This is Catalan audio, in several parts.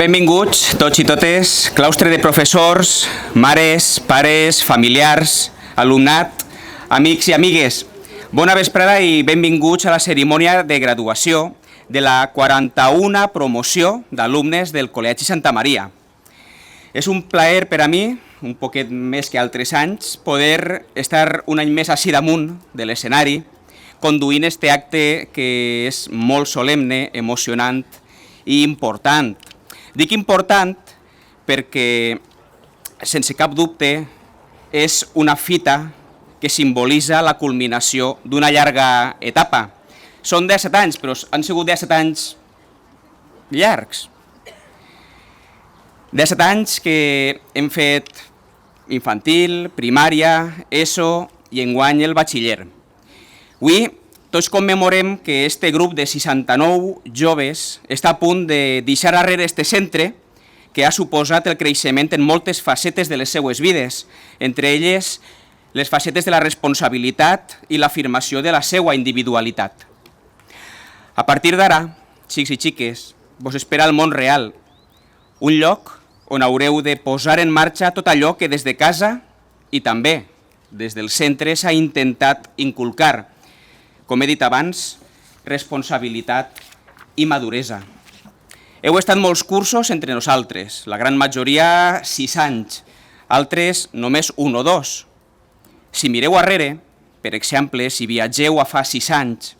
Benvinguts tots i totes, claustre de professors, mares, pares, familiars, alumnat, amics i amigues. Bona vesprada i benvinguts a la cerimònia de graduació de la 41a promoció d'alumnes del Col·legi Santa Maria. És un plaer per a mi, un poquet més que altres anys, poder estar un any més així damunt de l'escenari, conduint este acte que és molt solemne, emocionant i important. Dic important perquè, sense cap dubte, és una fita que simbolitza la culminació d'una llarga etapa. Són 17 anys, però han sigut 17 anys llargs. 17 anys que hem fet infantil, primària, ESO i enguany el batxiller. Avui tots commemorem que este grup de 69 joves està a punt de deixar darrere este centre que ha suposat el creixement en moltes facetes de les seues vides, entre elles les facetes de la responsabilitat i l'afirmació de la seva individualitat. A partir d'ara, xics i xiques, vos espera el món real, un lloc on haureu de posar en marxa tot allò que des de casa i també des del centre s'ha intentat inculcar. Com he dit abans, responsabilitat i maduresa. Heu estat molts cursos entre nosaltres, la gran majoria 6 anys, altres només 1 o 2. Si mireu arrere, per exemple, si viatgeu a fa 6 anys,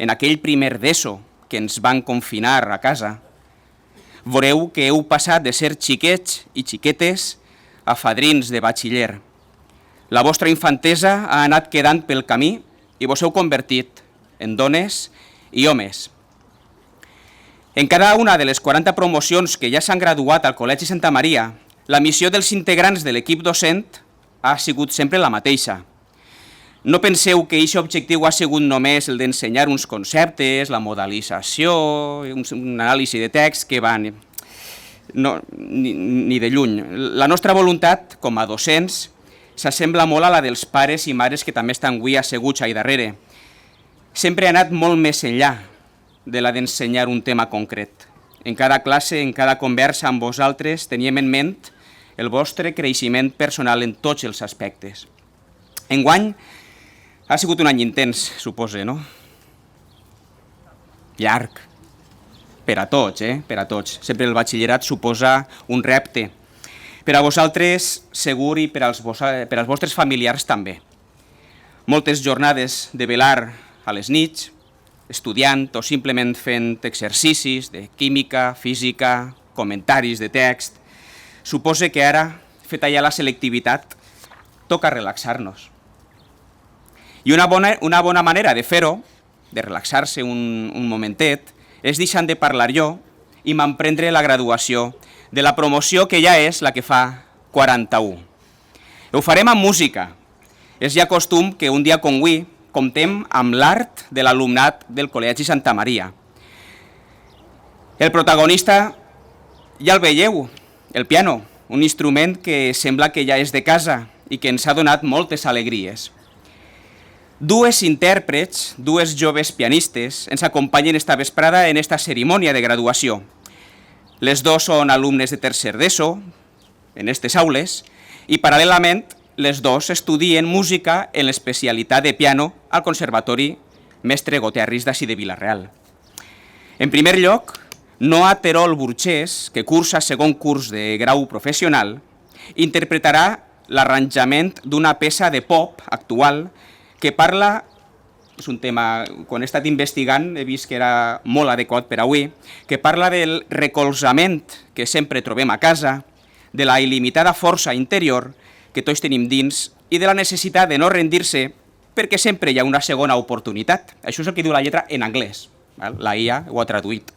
en aquell primer d'ESO que ens van confinar a casa, veureu que heu passat de ser xiquets i xiquetes a fadrins de batxiller. La vostra infantesa ha anat quedant pel camí i vos heu convertit en dones i homes. En cada una de les 40 promocions que ja s'han graduat al Col·legi Santa Maria, la missió dels integrants de l'equip docent ha sigut sempre la mateixa. No penseu que aquest objectiu ha sigut només el d'ensenyar uns conceptes, la modalització, un anàlisi de text que van... No, ni de lluny. La nostra voluntat, com a docents, s'assembla molt a la dels pares i mares que també estan avui asseguts allà darrere. Sempre ha anat molt més enllà de la d'ensenyar un tema concret. En cada classe, en cada conversa amb vosaltres, teníem en ment el vostre creixement personal en tots els aspectes. Enguany ha sigut un any intens, suposo, no? Llarg. Per a tots, Per a tots. Sempre el batxillerat suposa un repte. Per a vosaltres, segur, i per als vostres familiars també. Moltes jornades de velar a les nits, estudiant o simplement fent exercicis de química, física, comentaris de text. Suposa que ara, feta ja la selectivitat, toca relaxar-nos. I una bona manera de fer-ho, de relaxar-se un momentet, és deixant de parlar jo i m'emprendre la graduació de la promoció que ja és la que fa 41. Ho farem amb música. És ja costum que un dia com avui comptem amb l'art de l'alumnat del Col·legi Santa Maria. El protagonista ja el veieu, el piano, un instrument que sembla que ja és de casa i que ens ha donat moltes alegries. Dues intèrprets, dues joves pianistes, ens acompanyen esta vesprada en esta cerimònia de graduació. Les dos són alumnes de tercer d'ESO, en aquestes aules, i paral·lelament les dos estudien música en l'especialitat de piano al Conservatori Mestre Gotearris d'ací de Vila-real. En primer lloc, Noa Terol Burgés, que cursa segon curs de grau professional, interpretarà l'arranjament d'una peça de pop actual que parla... És un tema, quan he estat investigant, he vist que era molt adequat per avui, que parla del recolzament que sempre trobem a casa, de la il·limitada força interior que tots tenim dins i de la necessitat de no rendir-se perquè sempre hi ha una segona oportunitat. Això és el que diu la lletra en anglès. La IA ho ha traduït.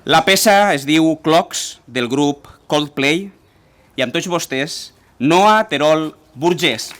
La peça es diu Clocks, del grup Coldplay, i amb tots vostès, Noa Terol Burgés.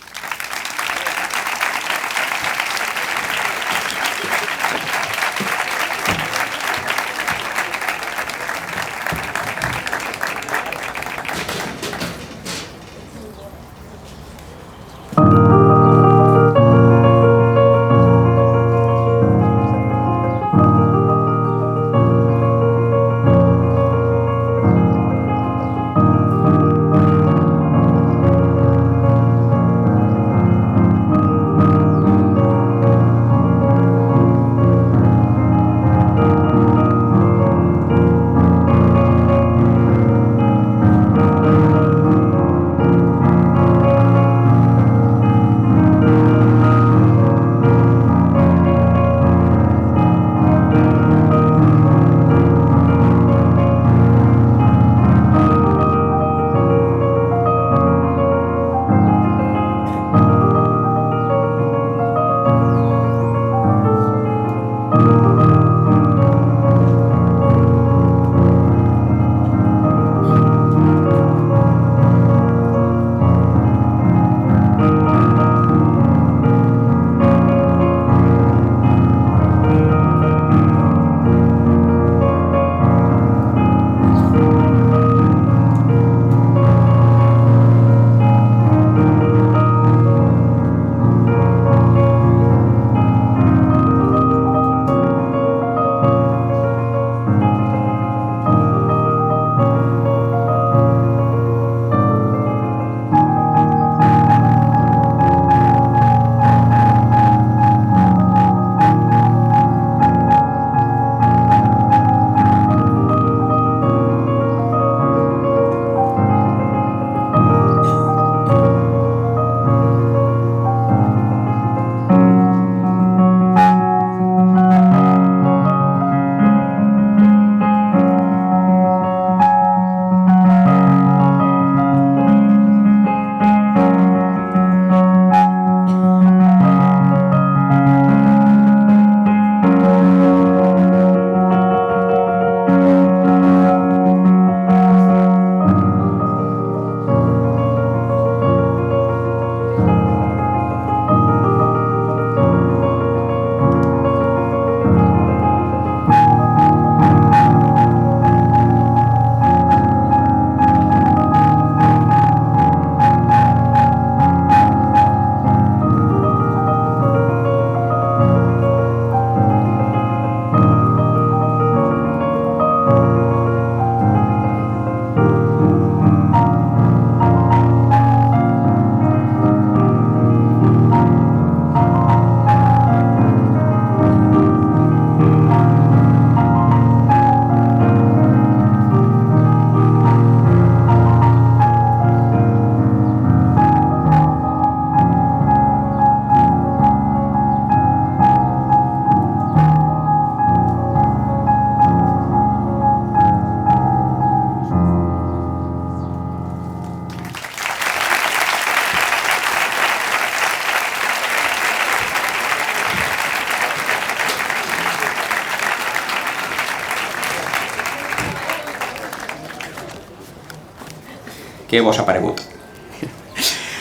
Què vos ha paregut?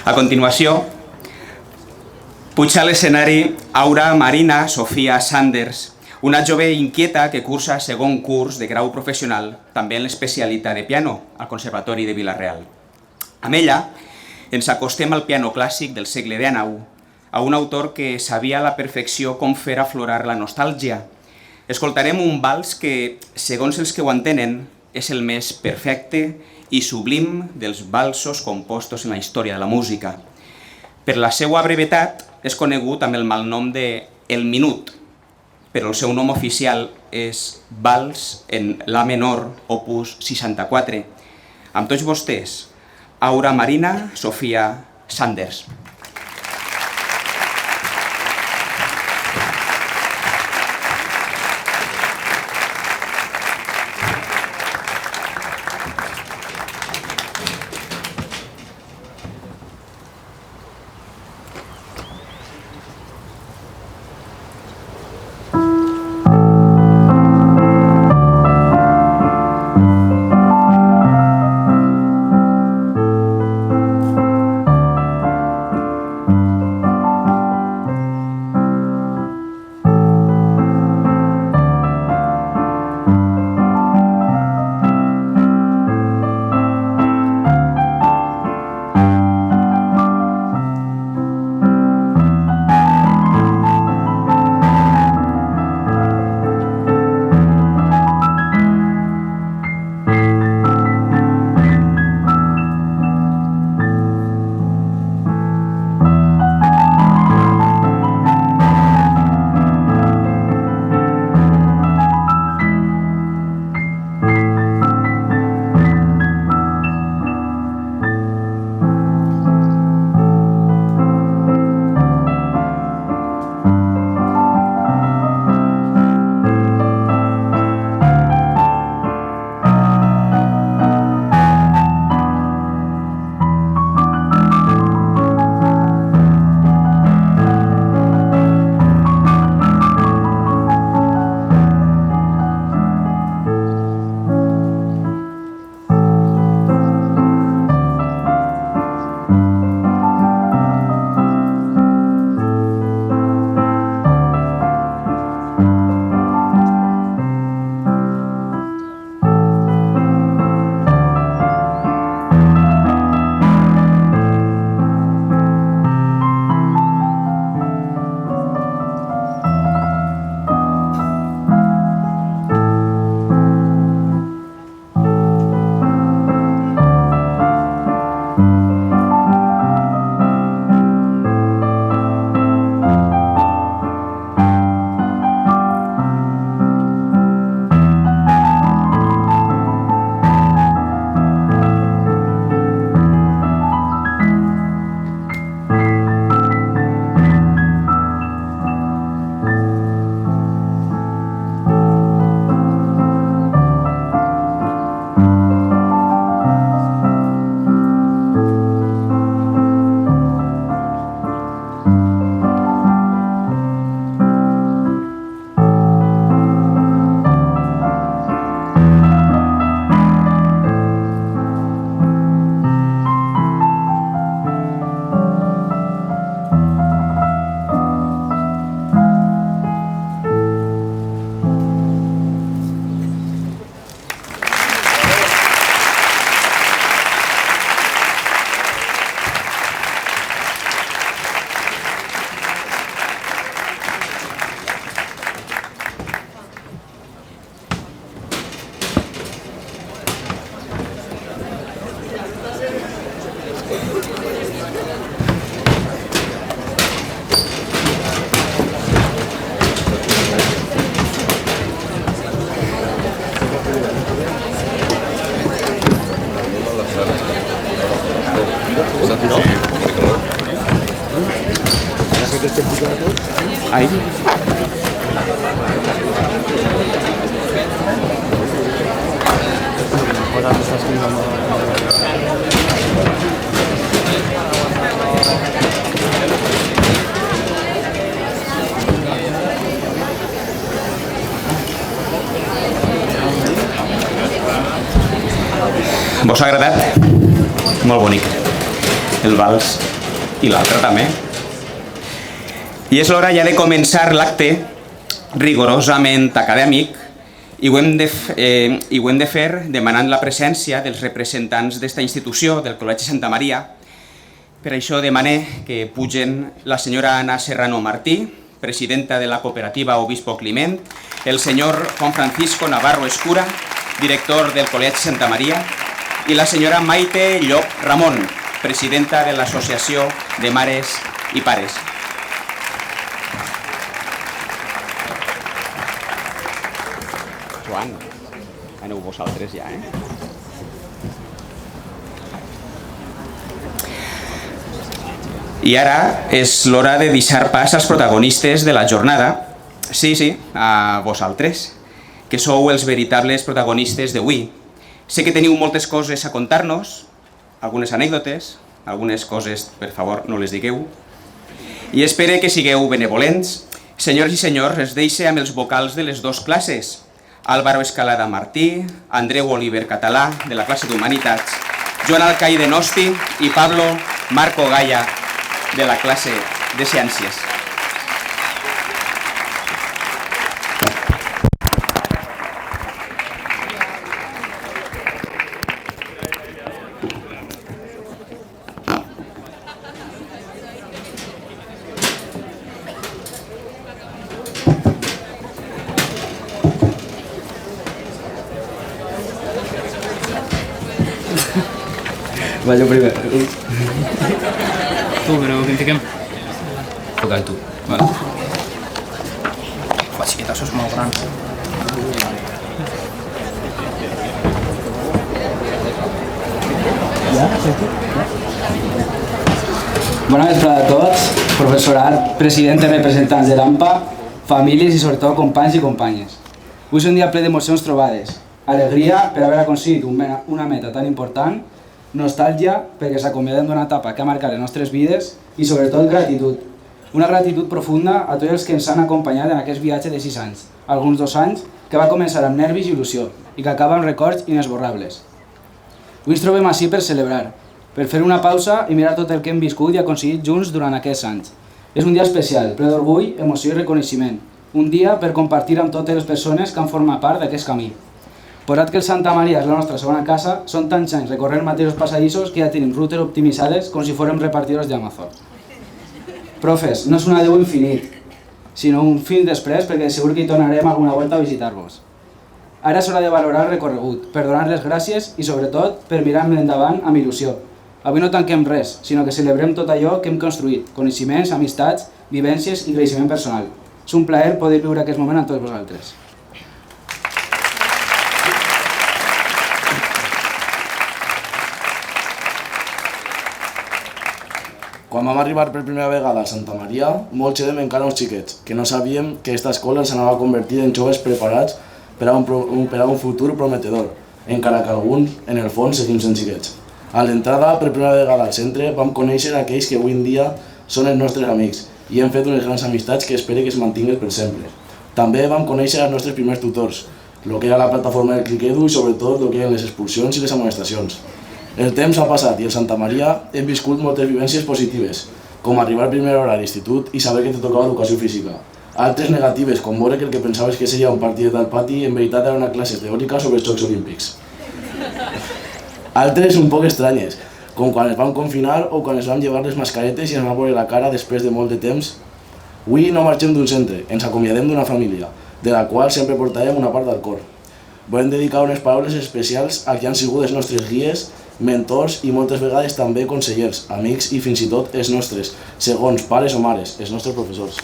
A continuació, puja a l'escenari Aura Marina Sofia Sanders, una jove inquieta que cursa segon curs de grau professional, també en l'especialitat de piano, al Conservatori de Vila-real. Amb ella ens acostem al piano clàssic del segle XIX, a un autor que sabia a la perfecció com fer aflorar la nostàlgia. Escoltarem un vals que, segons els que ho entenen, és el més perfecte i sublim dels valsos compostos en la història de la música. Per la seva brevetat és conegut amb el malnom de El Minut, però el seu nom oficial és Vals en La menor, opus 64. Amb tots vostès, Aura Marina Sofia Sanders. Ahí. Ahora me estás Vos ha agradat? Molt bonic. El vals i l'altre també. I és l'hora ja de començar l'acte rigorosament acadèmic i ho hem de fer demanant la presència dels representants d'esta institució, del Col·legi Santa Maria. Per això demane que pugen la senyora Ana Serrano Martí, presidenta de la cooperativa Obispo Climent, el senyor Juan Francisco Navarro Escura, director del Col·legi Santa Maria, i la senyora Maite Llop Ramon, presidenta de l'Associació de Mares i Pares. Joan, aneu vosaltres ja, I ara és l'hora de deixar pas als protagonistes de la jornada. Sí, a vosaltres, que sou els veritables protagonistes d'avui. Sé que teniu moltes coses a contar-nos, algunes anècdotes, algunes coses, per favor, no les digueu. I espero que sigueu benevolents. Senyors i senyors, es deixe amb els vocals de les dues classes. Álvaro Escalada Martí, Andreu Oliver Català, de la classe d'Humanitats, Joan Alcaide Nosti i Pablo Marco Gaya, de la classe de Ciències. Va jo primer. Tu, però que em fiquem? Toca tu. Vale. Fa xiqueta, això és molt gran. Bona vesprada a tots, professorat, president i representants de l'AMPA, famílies i sobretot companys i companyes. Avui és un dia ple d'emocions trobades, alegria per haver aconseguit una meta tan important, nostàlgia perquè s'acomiadem d'una etapa que ha marcat les nostres vides i sobretot gratitud. Una gratitud profunda a tots els que ens han acompanyat en aquest viatge de 6 anys, alguns 2 anys, que va començar amb nervis i il·lusió i que acaba amb records inesborrables. Avui ens trobem així per celebrar, per fer una pausa i mirar tot el que hem viscut i aconseguit junts durant aquests anys. És un dia especial, ple d'orgull, emoció i reconeixement. Un dia per compartir amb totes les persones que han format part d'aquest camí. Posat que el Santa Maria és la nostra segona casa, són tants anys recorrent mateixos passadissos que ja tenim rutes optimitzades com si fórem repartidors d'Amazon. Profes, no és un adeu infinit, sinó un fins després perquè segur que hi tornarem alguna volta a visitar-vos. Ara és hora de valorar el recorregut, per donar les gràcies i sobretot per mirar endavant amb il·lusió. Avui no tanquem res, sinó que celebrem tot allò que hem construït, coneixements, amistats, vivències i creixement personal. És un plaer poder viure aquest moment amb tots vosaltres. Quan vam arribar per primera vegada a Santa Maria, molts érem encara uns xiquets, que no sabíem que aquesta escola ens anava a convertir en joves preparats per a un futur prometedor, encara que alguns, en el fons, seguim sent xiquets. A l'entrada, per primera vegada al centre, vam conèixer aquells que avui en dia són els nostres amics i hem fet unes grans amistats que espero que es mantinguin per sempre. També vam conèixer els nostres primers tutors, el que era la plataforma del Cliquedu i sobretot el que eren les expulsions i les amonestacions. El temps ha passat i a Santa Maria hem viscut moltes vivències positives, com arribar a primera hora a l'institut i saber que te tocava educació física. Altres negatives, com veure que el que pensaves que seria un partidet al pati en veritat era una classe teòrica sobre els Jocs Olímpics. Altres un poc estranyes, com quan ens vam confinar o quan ens vam llevar les mascaretes i ens vam veure la cara després de molt de temps. Avui no marxem d'un centre, ens acomiadem d'una família, de la qual sempre portarem una part del cor. Volem dedicar unes paraules especials a qui han sigut els nostres guies, mentors i moltes vegades també consellers, amics i fins i tot els nostres segons pares o mares, els nostres professors.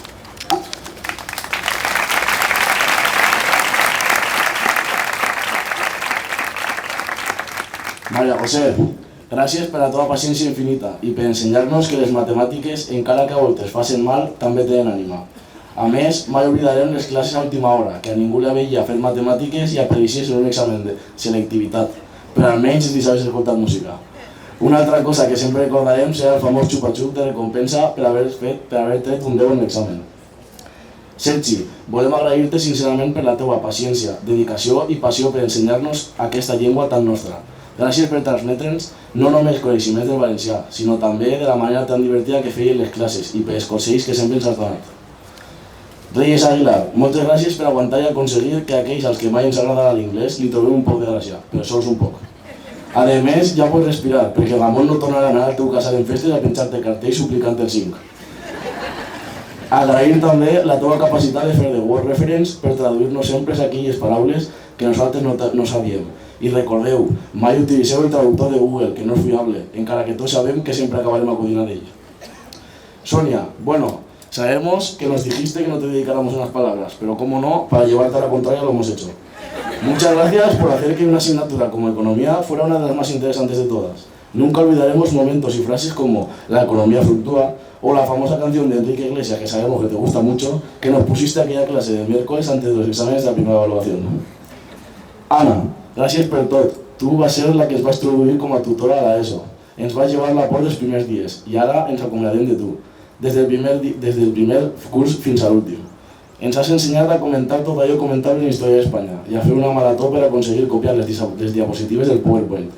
Maria José, gràcies per la teva paciència infinita i per ensenyar-nos que les matemàtiques, encara que a voltes facin mal, també tenen ànima. A més, mai oblidarem les classes a última hora, que a ningú li veia fer matemàtiques i apareixies en un examen de selectivitat, però almenys si saps escoltar música. Una altra cosa que sempre recordarem serà el famós xupa-xup de recompensa per haver tret un 10 en l'examen. Sergi, volem agrair-te sincerament per la teva paciència, dedicació i passió per ensenyar-nos aquesta llengua tan nostra. Gràcies per transmetre'ns no només coneixements del valencià, sinó també de la manera tan divertida que feien les classes i pels consells que sempre ens has donat. Reyes Aguilar, moltes gràcies per aguantar i aconseguir que aquells als que mai ens agrada l'inglès li trobem un poc de gràcia, però sols un poc. A més, ja pots respirar, perquè Ramon no tornarà a anar al teu casal en festes a penjar-te cartells suplicant el 5. Agrair també la teva capacitat de fer de word reference per traduir-nos sempre aquelles paraules que nosaltres no sabíem. I recordeu, mai utilitzeu el traductor de Google, que no és fiable, encara que tots sabem que sempre acabarem acudint a ell. Sonia, bueno, sabemos que nos dijiste que no te dedicáramos unas palabras, pero como no, para llevarte a la contraria lo hemos hecho. Muchas gracias por hacer que una asignatura como economía fuera una de las más interesantes de todas. Nunca olvidaremos momentos y frases como la economía fluctúa o la famosa canción de Enrique Iglesias, que sabemos que te gusta mucho, que nos pusiste aquella clase de miércoles antes de los exámenes de la primera evaluación. Ana, gràcies per tot. Tu vas ser la que es va introduir com a tutora a l'ESO. Ens vas llevar la por dels primers dies i ara ens acomiadem de tu, des del primer curs fins a l'últim. Ens has ensenyat a comentar tot allò comentable en Història d'Espanya i a fer una marató per aconseguir copiar les diapositives del PowerPoint.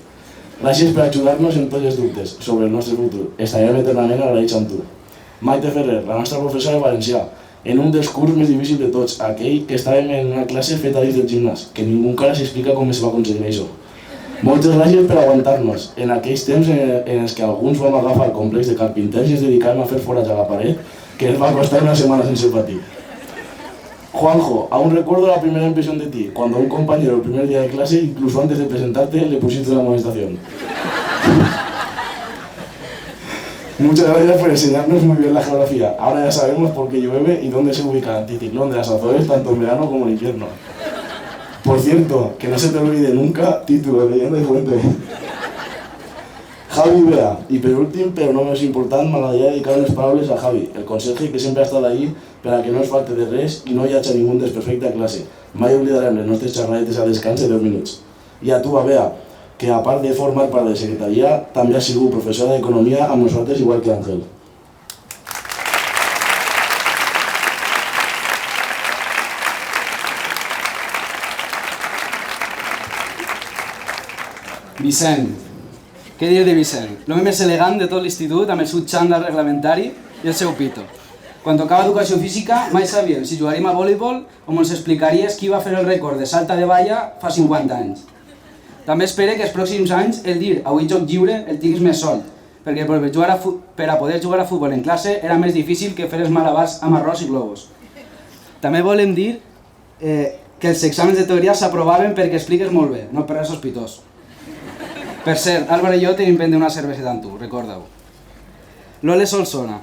Gràcies per ajudar-nos en tots els dubtes sobre el nostre futur. Estarem eternament agraïts amb tu. Maite Ferrer, la nostra professora de valencià, en un dels curs més difícils de tots, aquell que estàvem en una classe feta dins del gimnàs, que ningú encara s'explica com es va aconseguir això. Moltes gràcies per aguantar-nos en aquells temps en els que alguns vam agafar el complex de carpinters i ens dedicàvem a fer forats a la paret, que ens va costar una setmana sense patir. Juanjo, aún recuerdo la primera impresión de ti, cuando un compañero el primer día de clase, incluso antes de presentarte, le pusiste una amonestación. Muchas gracias por enseñarnos muy bien la geografía. Ahora ya sabemos por qué llueve y dónde se ubica el anticiclón de las Azores, tanto en verano como en invierno. Por cierto, que no se te olvide nunca, título, leyenda y fuente. Javi Bea, i per últim, però no més important, m'agradaria dedicar unes paraules a Javi, el conserge que sempre ha estat allí per a que no es falte de res i no hi hagi ningú desperfecte a classe. Mai oblidarem les nostres xerradetes a descans de 10 minuts. I a tu, a Bea, que a part de formar part de secretaria, també has sigut professora d'economia amb nosaltres igual que Àngel. Vicent. Què dir de Vicent? L'home més elegant de tot l'institut amb el seu xandall reglamentari i el seu pito. Quan tocava educació física mai sabíem si jugaríem a voleibol o ens explicaries qui va fer el rècord de salta de valla fa 50 anys. També espero que els pròxims anys el dir avui joc lliure el tinguis més solt, perquè per a poder jugar a futbol en classe era més difícil que fer els malabars amb arròs i globus. També volem dir que els exàmens de teoria s'aprovaven perquè expliques molt bé, no per res sospitós. Per cert, Álvaro y yo tenim pendent una cerveseta amb tu, recorda-ho. Lole Solsona.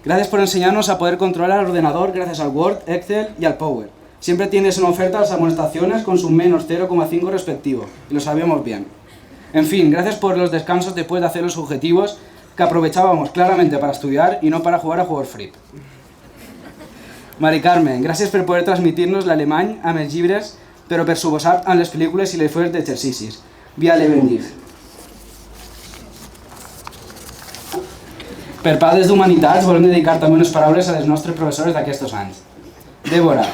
Gracias por enseñarnos a poder controlar el ordenador gracias al Word, Excel y al Power. Siempre tienes en oferta las amonestaciones con su menos 0,5 respectivo, y lo sabemos bien. En fin, gracias por los descansos después de hacer los objetivos que aprovechábamos claramente para estudiar y no para jugar a juegos free. Mari Carmen, gràcies per poder transmitir-nos l'alemany amb els llibres, però per suposat amb les pel·lícules i les fulles d'exercicis. Via Levendig. Per part d'Humanitats volem dedicar també unes paraules a les nostres professores d'aquests anys. Débora,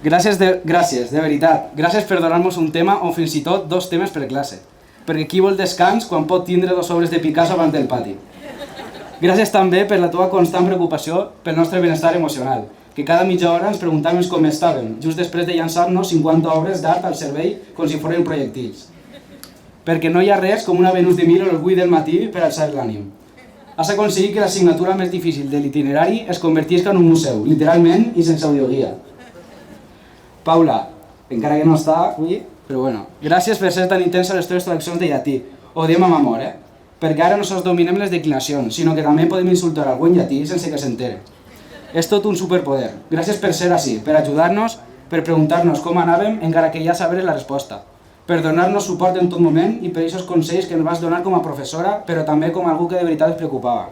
gràcies de veritat, gràcies per donar-nos un tema o fins i tot 2 temes per classe, perquè qui vol descans quan pot tindre 2 obres de Picasso abans del pati. Gràcies també per la teva constant preocupació pel nostre benestar emocional, que cada mitja hora ens preguntàvem com estàvem, just després de llançar-nos 50 obres d'art al cervell com si foren projectils. Perquè no hi ha res com una Venus de Milo a les 8 del matí per alçar l'ànim. Has aconseguit que l'assignatura més difícil de l'itinerari es convertisca en un museu, literalment i sense audioguia. Paula, encara que no està avui, però bueno, gràcies per ser tan intensa a les teves traduccions de llatí. Ho diem amb amor, perquè ara no sols dominem les declinacions, sinó que també podem insultar algú en llatí sense que s'entere. És tot un superpoder. Gràcies per ser així, per ajudar-nos, per preguntar-nos com anàvem, encara que ja sabrem la resposta, per donar-nos suport en tot moment i per aquests consells que ens vas donar com a professora, però també com algú que de veritat es preocupava.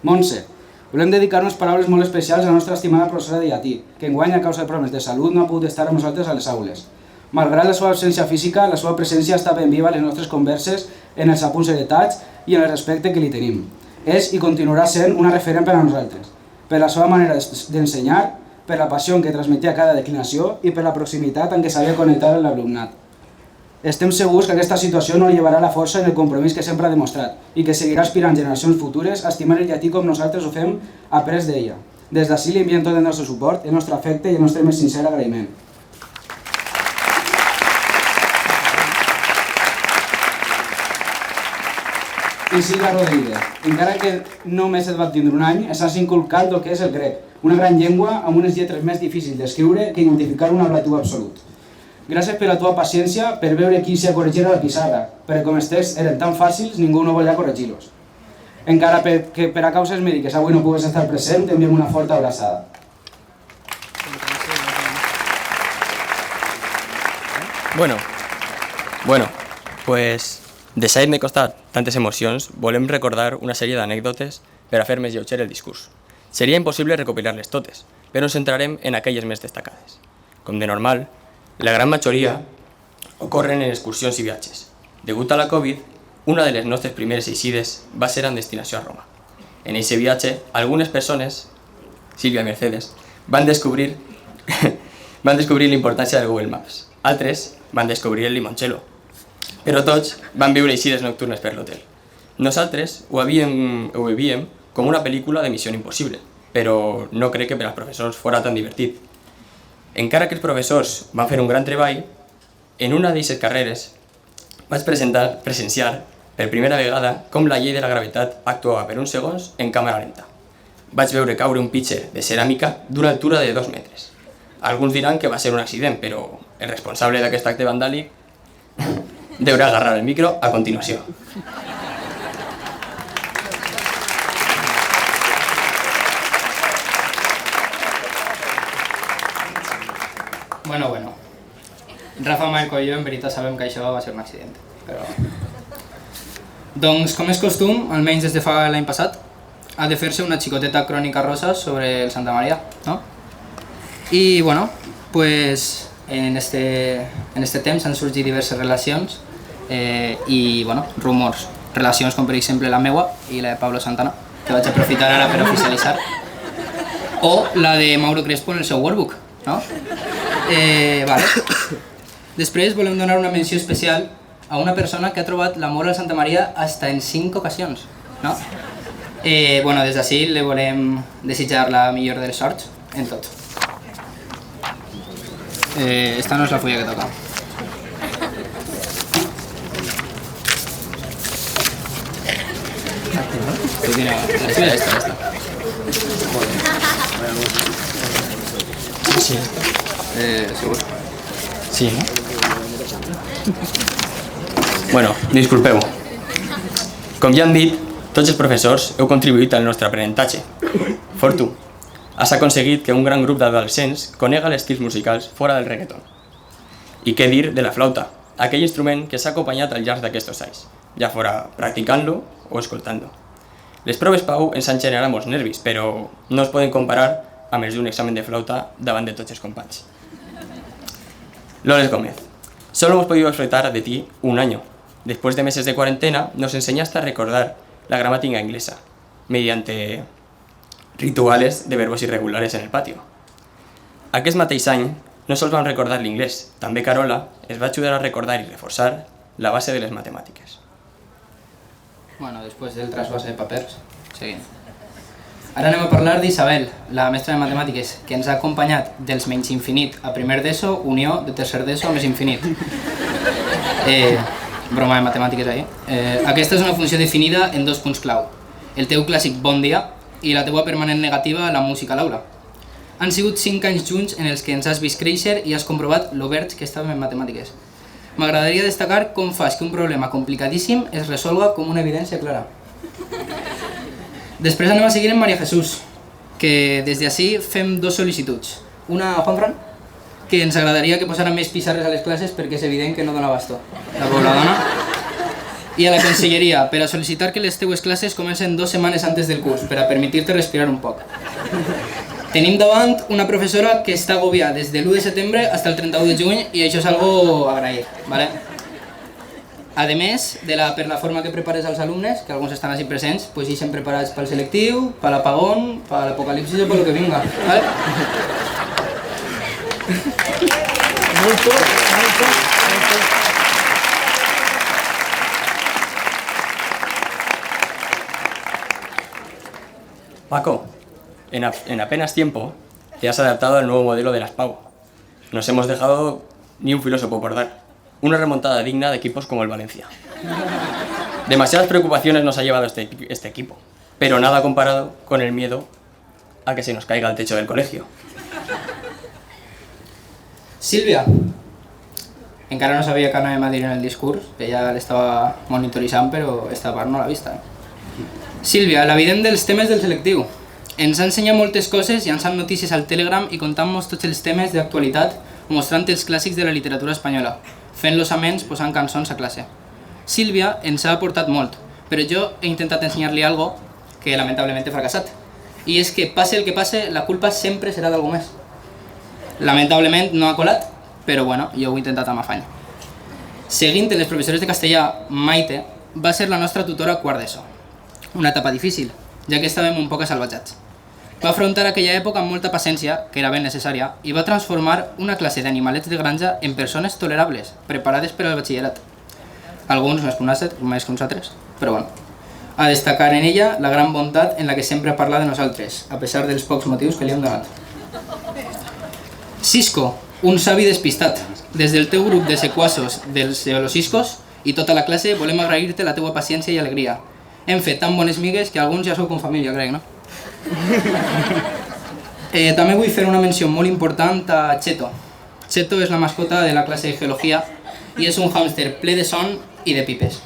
Montse, volem dedicar unes paraules molt especials a la nostra estimada professora de llatí, que enguany a causa de problemes de salut no ha pogut estar amb nosaltres a les aules. Malgrat la seva absència física, la seva presència està ben viva a les nostres converses, en els apunts heretats i en el respecte que li tenim. És i continuarà sent una referent per a nosaltres, per la seva manera d'ensenyar, per la passió que transmetia cada declinació i per la proximitat en què sabia connectar amb l'alumnat. Estem segurs que aquesta situació no llevarà la força en el compromís que sempre ha demostrat i que seguirà aspirant generacions futures a estimar el llatí com nosaltres ho fem après d'ella. Des d'ací li enviem tot el nostre suport, el nostre afecte i el nostre més sincer agraïment. Isilda Rodríguez, encara que només et va tindre un any, s'has inculcat el que és el grec, una gran llengua amb unes lletres més difícils d'escriure que identificar un ablatiu absolut. Gràcies per la teva paciència, per veure qui s'hi ha corregit a la pissarra, perquè com els texts eren tan fàcils, ningú no volia corregir-los. Encara que per a causes mèdiques avui no pugues estar present, t'enviem una forta abraçada. Bueno, pues deixant de costar tantes emocions, volem recordar una sèrie d'anècdotes per a fer més lleuger el discurs. Seria impossible recopilar-les totes, però ens centrarem en aquelles més destacades. Com de normal, la gran majoria ocorren en excursions i viatges. Degut a la Covid, una de les nostres primeres eixides va ser en destinació a Roma. En aquest viatge, algunes persones, Sílvia i Mercedes, van descobrir l'importància del Google Maps. Altres van descobrir el limoncello. Però tots van viure eixides nocturnes per l'hotel. Nosaltres ho veiem com una pel·lícula de Missió Impossible, però no crec que per als professors fora tan divertit. Encara que els professors van fer un gran treball, en una d'aquestes carreres vaig presenciar per primera vegada com la llei de la gravetat actuava per uns segons en càmera lenta. Vaig veure caure un pitxer de ceràmica d'una altura de 2 metres. Alguns diran que va ser un accident, però el responsable d'aquest acte vandàlic deurà agarrar el micro a continuació. Bueno. Rafa, Marco i jo en veritat sabem que això va ser un accident, però... Doncs, com és costum, almenys des de fa l'any passat, ha de fer-se una xicoteta crònica rosa sobre el Santa Maria, no? I, bueno, pues en este temps han sorgit diverses relacions i, bueno, rumors. Relacions com, per exemple, la meua i la de Pablo Santana, que vaig aprofitar ara per oficialitzar. O la de Mauro Crespo en el seu workbook, no? Vale. Després volem donar una menció especial a una persona que ha trobat l'amor al Santa Maria hasta en 5 ocasions, no? Bueno, des d'ací li volem desitjar la millor de les sorts en tot. Esta no és la fulla que toca. Esta. Sí. Segur. Sí, no? Bueno, disculpeu. Com ja han dit, tots els professors heu contribuït al nostre aprenentatge. Fortu, has aconseguit que un gran grup d'adolescents conega els estils musicals fora del reggaeton. I què dir de la flauta, aquell instrument que s'ha acompanyat al llarg d'aquests anys, ja fora practicant-lo o escoltant-lo. Les proves Pau ens han generat molts nervis, però no es poden comparar amb els d'un examen de flauta davant de tots els companys. Loles Gómez, solo hemos podido disfrutar de ti un año. Después de meses de cuarentena, nos enseñaste a recordar la gramática inglesa, mediante rituales de verbos irregulares en el patio. Aquest mateix any, no sols vam recordar l'inglès, també Carola es va ajudar a recordar i reforçar la base de les matemàtiques. Bueno, després del trasbase de papers, seguim. Ara anem a parlar d'Isabel, la mestra de matemàtiques, que ens ha acompanyat dels menys infinit a primer d'ESO, unió de tercer d'ESO a més infinit. Broma de matemàtiques ahí. Aquesta és una funció definida en 2 punts clau. El teu clàssic bon dia i la teua permanent negativa a la música a l'aula. Han sigut 5 anys junts en els que ens has vist créixer i has comprovat lo verds que estàvem en matemàtiques. M'agradaria destacar com fas que un problema complicadíssim es resolga com una evidència clara. Després anem a seguir amb Maria Jesús, que des d'ací fem 2 sol·licituds. Una a Juanfran, que ens agradaria que posara més pissarres a les classes perquè és evident que no dona bastó. La pobla dona. I a la conselleria, per a sol·licitar que les teues classes comencen 2 setmanes antes del curs, per a permetir-te respirar un poc. Tenim davant una professora que està agobiada des de l'1 de setembre fins al 31 de juny i això és algo a agrair, ¿vale? A més, per la forma que prepares als alumnes, que alguns estan així presents, pues ixen preparats pel selectiu, per l'apagón, per l'apocalipsis o per lo que vinga, ¿vale? Paco, en apenas tiempo te has adaptado al nuevo modelo de las PAU. Nos hemos dejado ni un filósofo por dar. Una remontada digna de equipos como el Valencia. Demasiadas preocupaciones nos ha llevado este equipo, pero nada comparado con el miedo a que se nos caiga el techo del colegio. Sílvia, encara no sabia que anàvem a dir en el discurs, que ja l'estava monitoritzant, però esta part no l'ha vista. Sílvia, l'evident dels temes del selectiu. Ens ha ensenyat moltes coses, llançant notícies al Telegram i contant-nos tots els temes d'actualitat, mostrant els clàssics de la literatura espanyola, fent-los amens posant cançons a classe. Sílvia ens ha aportat molt, però jo he intentat ensenyar-li algo que lamentablement he fracassat. I és que, passe el que passe, la culpa sempre serà d'algú més. Lamentablement no ha colat, però bueno, jo ho he intentat amb afany. Seguint les professores de castellà, Maite va ser la nostra tutora a quart d'ESO. Una etapa difícil, ja que estàvem un poc assalvatjats. Va afrontar aquella època amb molta paciència, que era ben necessària, i va transformar una classe d'animalets de granja en persones tolerables, preparades per al batxillerat. Alguns més que uns altres, però bueno. A destacar en ella la gran bondat en la que sempre parla de nosaltres, a pesar dels pocs motius que li hem donat. Cisco, un savi despistat. Des del teu grup de sequassos dels Ciscos i tota la classe volem agrair-te la teua paciència i alegria. Hem fet tan bones migues que alguns ja sou com família, crec, no? També vull fer una menció molt important a Cheto. Cheto és la mascota de la classe de geologia i és un hàmster ple de son i de pipes.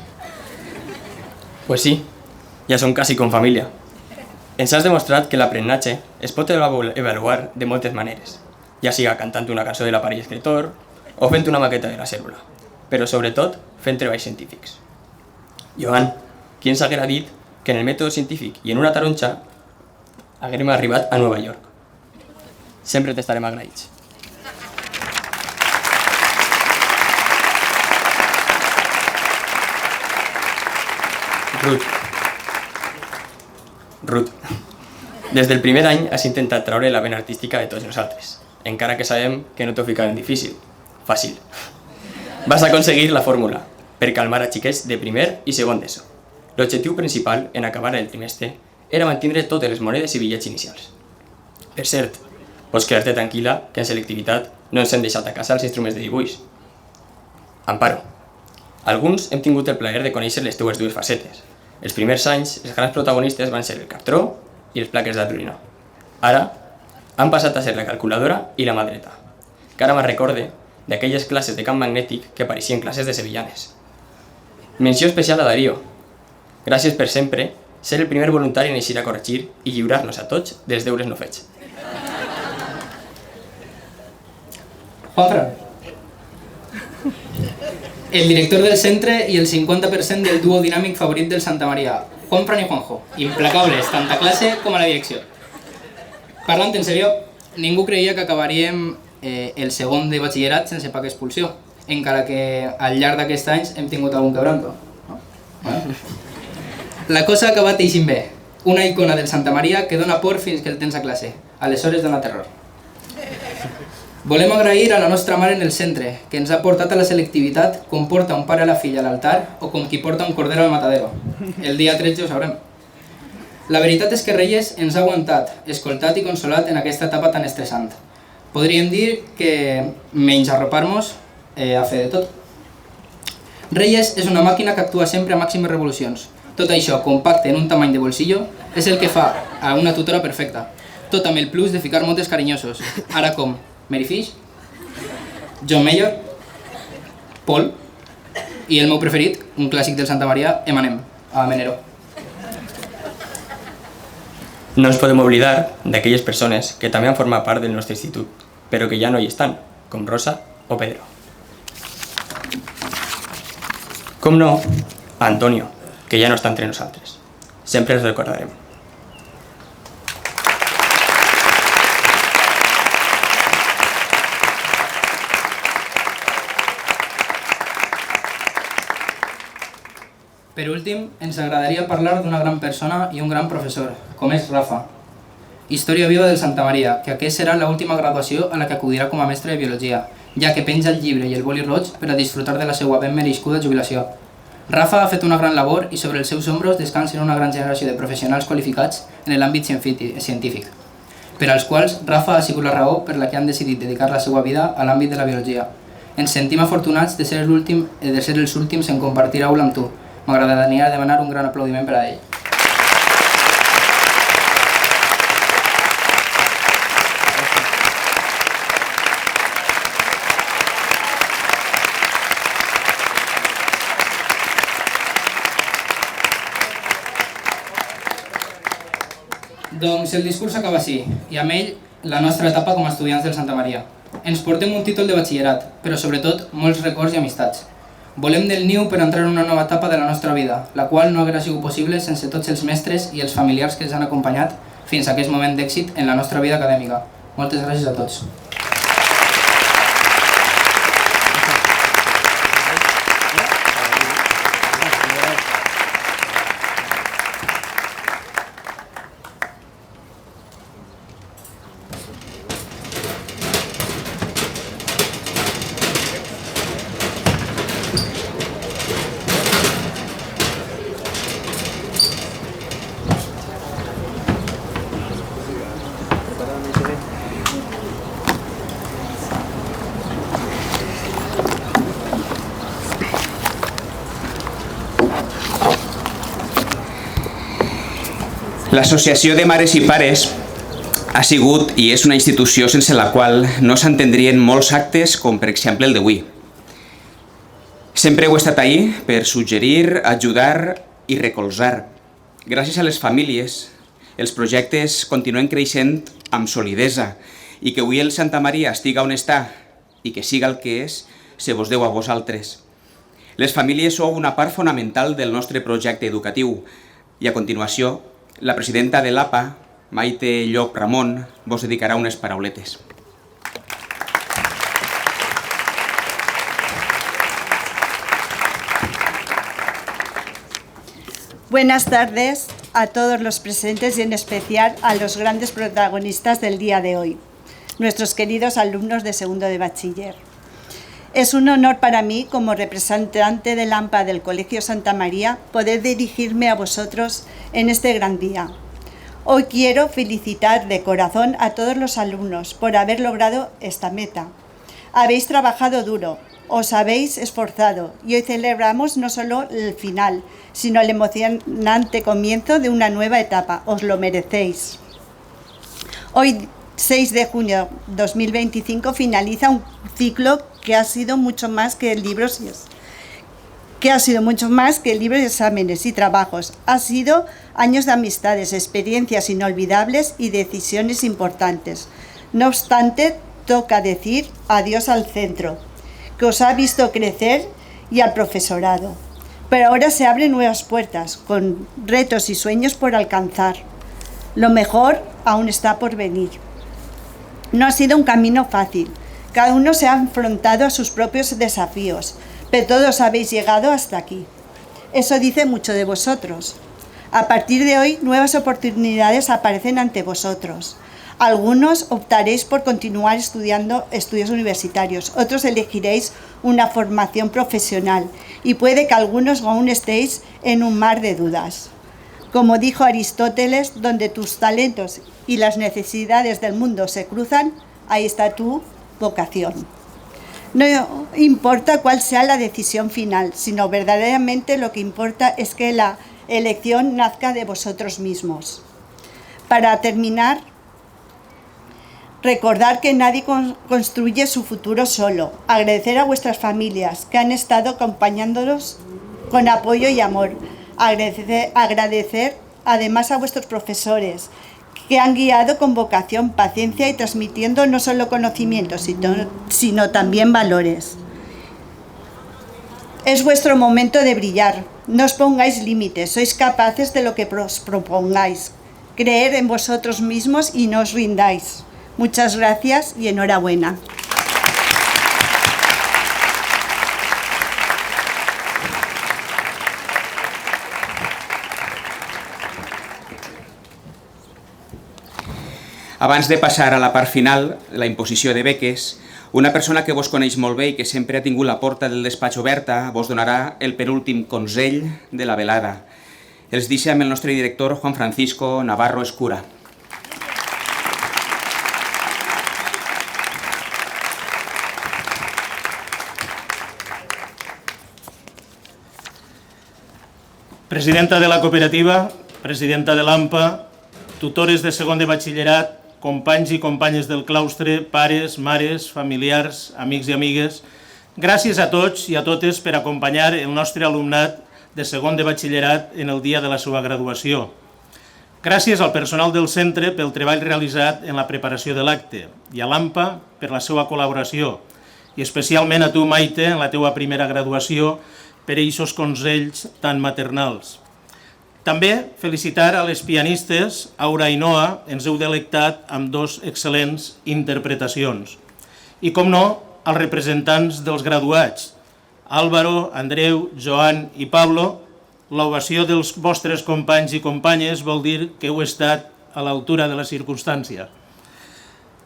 Pues sí, ja som quasi com família. Ens has demostrat que l'aprenentatge es pot avaluar de moltes maneres, ja siga cantant una cançó de l'aparell escritor o fent una maqueta de la cèl·lula, però sobretot fent treballs científics. Joan, qui ens haguera dit que en el mètode científic i en una taronja haguérem arribat a Nova York? Sempre t'estarem agraïts. Ruth, des del primer any has intentat traure la vena artística de tots nosaltres, encara que sabem que no t'ho ficarem difícil, fàcil. Vas aconseguir la fórmula per calmar a xiquets de primer i segon d'ESO. L'objectiu principal en acabar el trimestre era mantindre totes les monedes i bitllets inicials. Per cert, pots quedar-te tranquil·la que en selectivitat no ens hem deixat a casa els instruments de dibuix. Amparo, alguns hem tingut el plaer de conèixer les teues dues facetes. Els primers anys, els grans protagonistes van ser el cartró i els plaques d'Arduino. Ara, han passat a ser la calculadora i la mà dreta, que ara me'n recorde d'aquelles classes de camp magnètic que pareixien classes de sevillanes. Menció especial a Darío. Gràcies per sempre ser el primer voluntari en eixir a corregir i lliurar-nos a tots dels deures no fets. Juanfran. El director del centre i el 50% del dúo dinàmic favorit del Santa Maria, Juanfran i Juanjo, implacables tant a classe com a la direcció. Parlant en sèrio, ningú creia que acabaríem el segon de batxillerat sense paga expulsió, encara que al llarg d'aquests anys hem tingut algun quebranto. La cosa ha acabat eixint bé, una icona del Santa Maria que dona por fins que el tens a classe, aleshores dona terror. Volem agrair a la nostra mare en el centre, que ens ha portat a la selectivitat com porta un pare a la filla a l'altar o com qui porta un cordero al matadero. El dia 13 ho sabrem. La veritat és que Reyes ens ha aguantat, escoltat i consolat en aquesta etapa tan estressant. Podríem dir que menys arropar-nos a fer de tot. Reyes és una màquina que actua sempre a màximes revolucions. Tot això, compacte en un tamany de bolsillo, és el que fa a una tutora perfecta. Tot amb el plus de ficar motes carinyosos. Ara com Mary Fish, John Mayer, Paul i el meu preferit, un clàssic del Santa Maria, Emanem, a Menero. No ens podem oblidar d'aquelles persones que també han format part del nostre institut, però que ja no hi estan, com Rosa o Pedro. Com no, a Antonio, que ja no està entre nosaltres. Sempre els recordarem. Per últim, ens agradaria parlar d'una gran persona i un gran professor, com és Rafa. Història viva del Santa Maria, que aquesta serà l'última graduació a la que acudirà com a mestre de biologia, ja que penja el llibre i el boli roig per a disfrutar de la seva ben merescuda jubilació. Rafa ha fet una gran labor i sobre els seus ombros descansen una gran generació de professionals qualificats en l'àmbit científic, per als quals Rafa ha sigut la raó per la que han decidit dedicar la seva vida a l'àmbit de la biologia. Ens sentim afortunats de ser els últims en compartir aula amb tu. M'agradaria demanar un gran aplaudiment per a ell. Doncs el discurs acaba així, i amb ell la nostra etapa com a estudiants del Santa Maria. Ens portem un títol de batxillerat, però sobretot molts records i amistats. Volem del niu per entrar en una nova etapa de la nostra vida, la qual no hauria sigut possible sense tots els mestres i els familiars que ens han acompanyat fins a aquest moment d'èxit en la nostra vida acadèmica. Moltes gràcies a tots. L'Associació de Mares i Pares ha sigut i és una institució sense la qual no s'entendrien molts actes com per exemple el d'avui. Sempre heu estat ahí per suggerir, ajudar i recolzar. Gràcies a les famílies, els projectes continuen creixent amb solidesa i que avui el Santa Maria estiga on està i que siga el que és, se vos deu a vosaltres. Les famílies sou una part fonamental del nostre projecte educatiu i a continuació la presidenta de l'APA, Maite Llop Ramon, vos dedicarà unes parauletes. Buenas tardes a todos los presentes y en especial a los grandes protagonistas del día de hoy, nuestros queridos alumnos de segundo de bachiller. Es un honor para mí, como representante del AMPA del Colegio Santa María, poder dirigirme a vosotros en este gran día. Hoy quiero felicitar de corazón a todos los alumnos por haber logrado esta meta. Habéis trabajado duro, os habéis esforzado y hoy celebramos no solo el final, sino el emocionante comienzo de una nueva etapa. Os lo merecéis. Hoy, 6 de junio de 2025, finaliza un ciclo que ha sido mucho más que libros y exámenes y trabajos. Ha sido años de amistades, experiencias inolvidables y decisiones importantes. No obstante, toca decir adiós al centro, que os ha visto crecer, y al profesorado. Pero ahora se abren nuevas puertas, con retos y sueños por alcanzar. Lo mejor aún está por venir. No ha sido un camino fácil. Cada uno se ha enfrentado a sus propios desafíos, pero todos habéis llegado hasta aquí. Eso dice mucho de vosotros. A partir de hoy, nuevas oportunidades aparecen ante vosotros. Algunos optaréis por continuar estudiando estudios universitarios, otros elegiréis una formación profesional y puede que algunos aún estéis en un mar de dudas. Como dijo Aristóteles, donde tus talentos y las necesidades del mundo se cruzan, ahí está tu vocación. No importa cuál sea la decisión final, sino verdaderamente lo que importa es que la elección nazca de vosotros mismos. Para terminar, recordar que nadie construye su futuro solo. Agradecer a vuestras familias que han estado acompañándonos con apoyo y amor. Agradecer además a vuestros profesores que han guiado con vocación, paciencia y transmitiendo no solo conocimientos, sino también valores. Es vuestro momento de brillar. No os pongáis límites, sois capaces de lo que os propongáis. Creer en vosotros mismos y no os rindáis. Muchas gracias y enhorabuena. Abans de passar a la part final, la imposició de beques, Una persona que vos coneix molt bé i que sempre ha tingut la porta del despatx oberta vos donarà el penúltim consell de la velada. Els deixa amb el nostre director Juan Francisco Navarro Escura. Presidenta de la cooperativa, presidenta de l'AMPA, tutores de segon de batxillerat, companys i companyes del claustre, pares, mares, familiars, amics i amigues, gràcies a tots i a totes per acompanyar el nostre alumnat de segon de batxillerat en el dia de la seva graduació. Gràcies al personal del centre pel treball realitzat en la preparació de l'acte i a l'AMPA per la seva col·laboració i especialment a tu, Maite, en la teua primera graduació per eixos consells tan maternals. També felicitar a les pianistes Aura i Noa, ens heu delectat amb 2 excel·lents interpretacions. I, com no, als representants dels graduats, Álvaro, Andreu, Joan i Pablo, l'ovació dels vostres companys i companyes vol dir que heu estat a l'altura de la circumstància.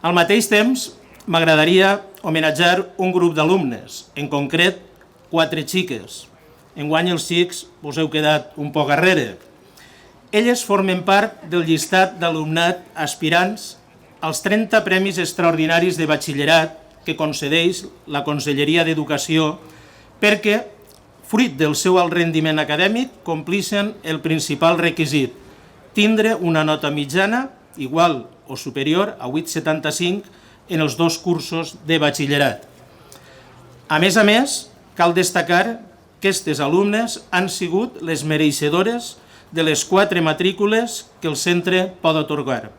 Al mateix temps, m'agradaria homenatjar un grup d'alumnes, en concret 4 xiques. Enguany els xics us heu quedat un poc arrere. Elles formen part del llistat d'alumnat aspirants als 30 premis extraordinaris de batxillerat que concedeix la Conselleria d'Educació perquè, fruit del seu alt rendiment acadèmic, complixen el principal requisit, tindre una nota mitjana igual o superior a 8,75 en els 2 cursos de batxillerat. A més, cal destacar que aquestes alumnes han sigut les mereixedores de les 4 matrícules que el centre pot atorgar.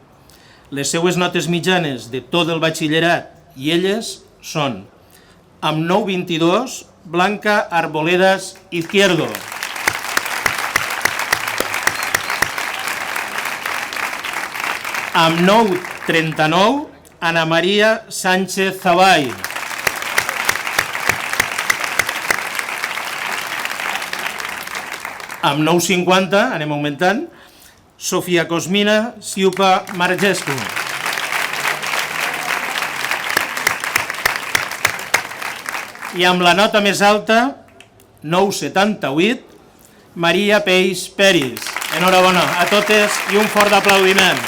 Les seues notes mitjanes de tot el batxillerat i elles són: amb 9,22, Blanca Arboledas Izquierdo. Amb 9,39, Ana María Sánchez Zabay. Amb 9,50, anem augmentant, Sofia Cosmina Siupa Margescu. I amb la nota més alta, 9,78, Maria Peix Peris. Enhorabona a totes i un fort aplaudiment.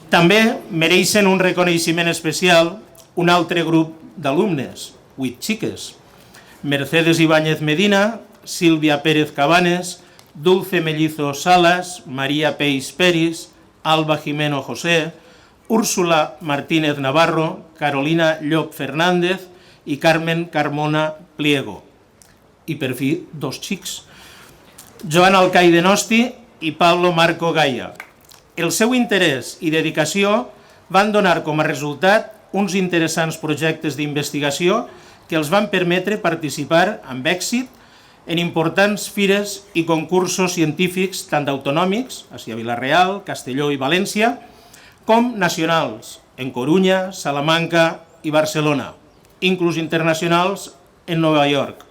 També mereixen un reconeixement especial un altre grup d'alumnes, 8 xiques. Mercedes Ibáñez Medina, Sílvia Pérez Cabanes, Dulce Mellizo Salas, María Peix Peris, Alba Jimeno José, Úrsula Martínez Navarro, Carolina Llop Fernández i Carmen Carmona Pliego. I per fi, 2 xics, Joan Alcai de Nosti i Pablo Marco Gaia. El seu interès i dedicació van donar com a resultat uns interessants projectes d'investigació que els van permetre participar amb èxit en importants fires i concursos científics tant autonòmics, a Vila-real, Castelló i València, com nacionals, en Corunya, Salamanca i Barcelona, inclús internacionals en Nova York.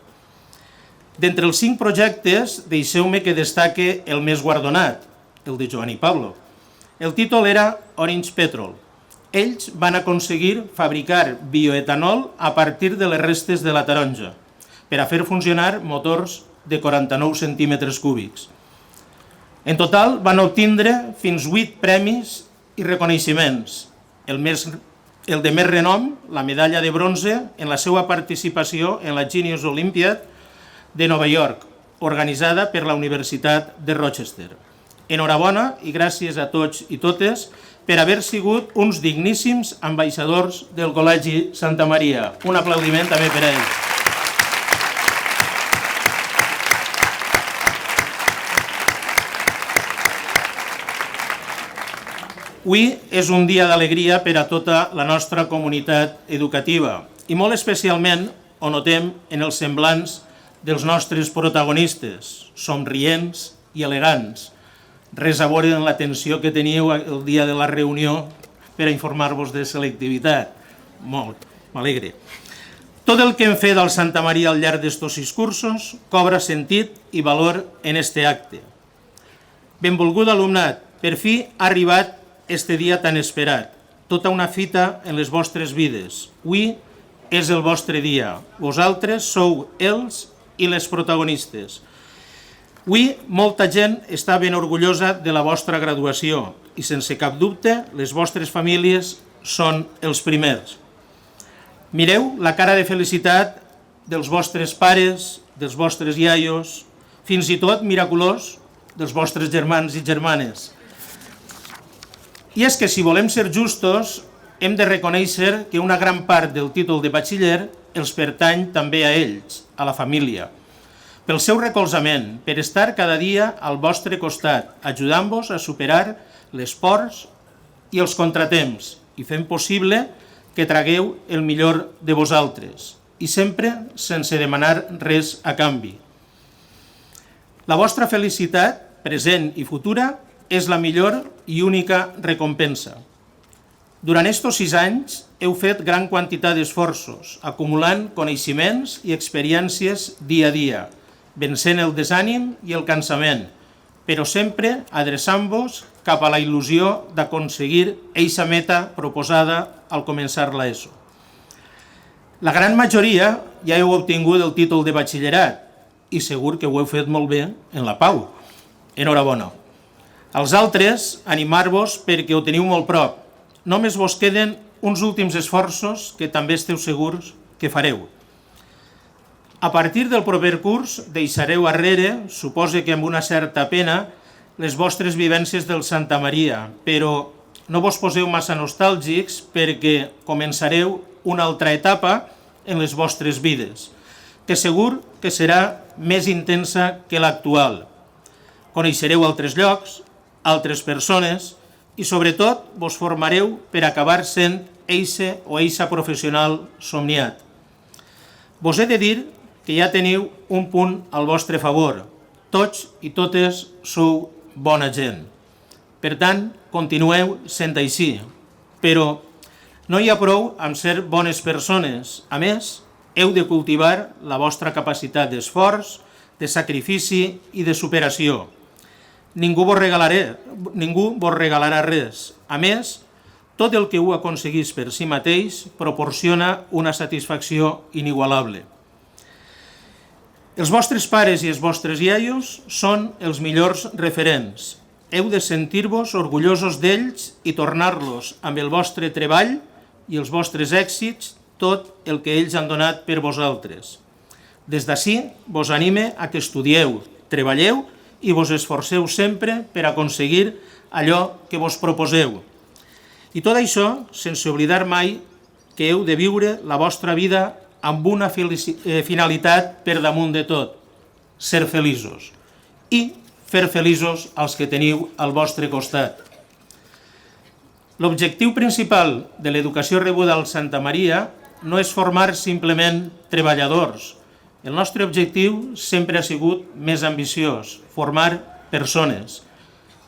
D'entre els 5 projectes, deixeu-me que destaque el més guardonat, el de Joan i Pablo. El títol era Orange Petrol. Ells van aconseguir fabricar bioetanol a partir de les restes de la taronja per a fer funcionar motors de 49 centímetres cúbics. En total van obtindre fins 8 premis i reconeixements. El de més renom, la medalla de bronze en la seva participació en la Genius Olympiad de Nova York, organitzada per la Universitat de Rochester. Enhorabona i gràcies a tots i totes per haver sigut uns digníssims ambaixadors del Col·legi Santa Maria. Un aplaudiment també per a ells. Avui és un dia d'alegria per a tota la nostra comunitat educativa i molt especialment ho notem en els semblants dels nostres protagonistes, somrients i elegants. Res a veure amb la tensió que teníeu el dia de la reunió per a informar-vos de selectivitat. Molt, m'alegre. Tot el que hem fet al Santa Maria al llarg d'estos 6 cursos cobra sentit i valor en este acte. Benvolgut alumnat, per fi ha arribat este dia tan esperat. Tota una fita en les vostres vides. Avui és el vostre dia. Vosaltres sou els i les protagonistes. Avui molta gent està ben orgullosa de la vostra graduació i sense cap dubte les vostres famílies són els primers. Mireu la cara de felicitat dels vostres pares, dels vostres iaios, fins i tot miraculós dels vostres germans i germanes. I és que si volem ser justos hem de reconèixer que una gran part del títol de batxiller els pertany també a ells, a la família. Pel seu recolzament, per estar cada dia al vostre costat, ajudant-vos a superar les pors i els contratemps i fent possible que tragueu el millor de vosaltres i sempre sense demanar res a canvi. La vostra felicitat, present i futura, és la millor i única recompensa. Durant estos 6 anys heu fet gran quantitat d'esforços, acumulant coneixements i experiències dia a dia, vencent el desànim i el cansament, però sempre adreçant-vos cap a la il·lusió d'aconseguir eixa meta proposada al començar l'ESO. La gran majoria ja heu obtingut el títol de batxillerat i segur que ho heu fet molt bé en la Pau. Enhorabona. Els altres, animar-vos perquè ho teniu molt prop. Només vos queden uns últims esforços que també esteu segurs que fareu. A partir del proper curs deixareu arrere, suposo que amb una certa pena, les vostres vivències del Santa Maria, però no vos poseu massa nostàlgics perquè començareu una altra etapa en les vostres vides, que segur que serà més intensa que l'actual. Coneixereu altres llocs, altres persones i sobretot vos formareu per acabar sent eixe o eixa professional somniat. Vos he de dir que ja teniu un punt al vostre favor. Tots i totes sou bona gent. Per tant, continueu sent així. Però no hi ha prou amb ser bones persones. A més, heu de cultivar la vostra capacitat d'esforç, de sacrifici i de superació. Ningú vos regalarà res. A més, tot el que ho aconseguís per si mateix proporciona una satisfacció inigualable. Els vostres pares i els vostres iaios són els millors referents. Heu de sentir-vos orgullosos d'ells i tornar-los amb el vostre treball i els vostres èxits tot el que ells han donat per vosaltres. Des d'ací vos anime a que estudieu, treballeu i vos esforceu sempre per aconseguir allò que vos proposeu. I tot això sense oblidar mai que heu de viure la vostra vida amb una finalitat per damunt de tot, ser feliços i fer feliços els que teniu al vostre costat. L'objectiu principal de l'educació rebuda al Santa Maria no és formar simplement treballadors. El nostre objectiu sempre ha sigut més ambiciós, formar persones.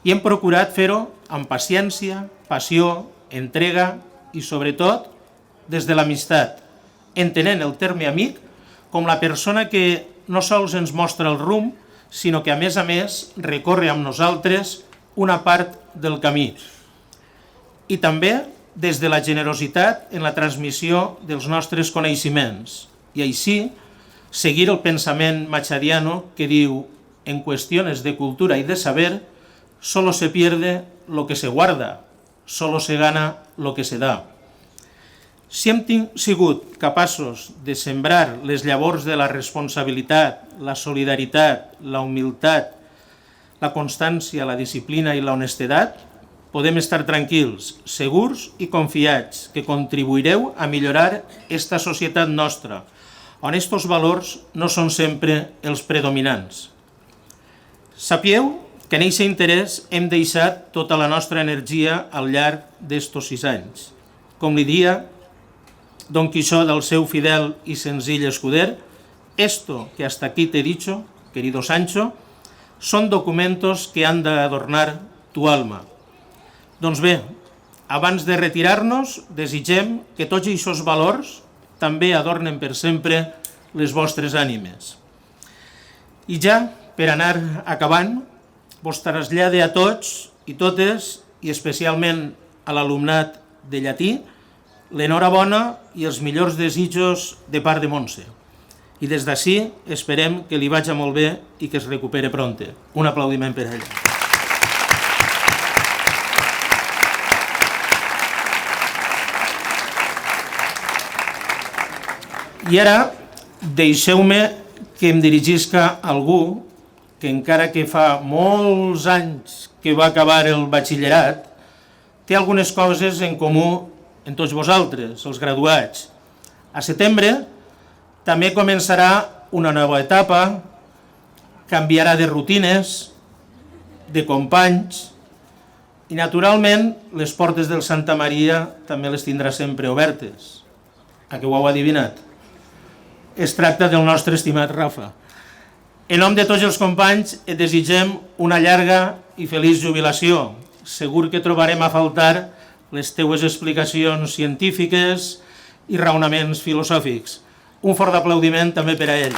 I hem procurat fer-ho amb paciència, passió, entrega i, sobretot, des de l'amistat, entenent el terme amic com la persona que no sols ens mostra el rumb, sinó que, a més, recorre amb nosaltres una part del camí. I també des de la generositat en la transmissió dels nostres coneixements. I així, seguir el pensament machadiano que diu en qüestions de cultura y de saber, solo se pierde lo que se guarda, solo se gana lo que se da. Si hem sigut capaços de sembrar les llavors de la responsabilitat, la solidaritat, la humilitat, la constància, la disciplina i la honestedat, podem estar tranquils, segurs i confiats que contribuireu a millorar esta societat nostra, on estos valors no són sempre els predominants. Sapieu que en aquest interès hem deixat tota la nostra energia al llarg d'estos 6 anys. Com li dia Don Quixot al seu fidel y senzill escuder, esto que hasta aquí te he dicho, querido Sancho, son documentos que han de adornar tu alma. Doncs bé, abans de retirar-nos, desitgem que tots aquests valors també adornen per sempre les vostres ànimes. I ja, per anar acabant, vos trasllade a tots i totes, i especialment a l'alumnat de llatí, l'enhorabona i els millors desitjos de part de Montse. I des d'ací esperem que li vagi molt bé i que es recupere prompte. Un aplaudiment per a ella. I ara deixeu-me que em dirigisca a algú que encara que fa molts anys que va acabar el batxillerat, té algunes coses en comú en tots vosaltres, els graduats. A setembre també començarà una nova etapa, canviarà de rutines, de companys, i naturalment les portes del Santa Maria també les tindrà sempre obertes. A que ho heu adivinat? Es tracta del nostre estimat Rafa. En nom de tots els companys et desitgem una llarga i feliç jubilació. Segur que trobarem a faltar les teues explicacions científiques i raonaments filosòfics. Un fort aplaudiment també per a ell.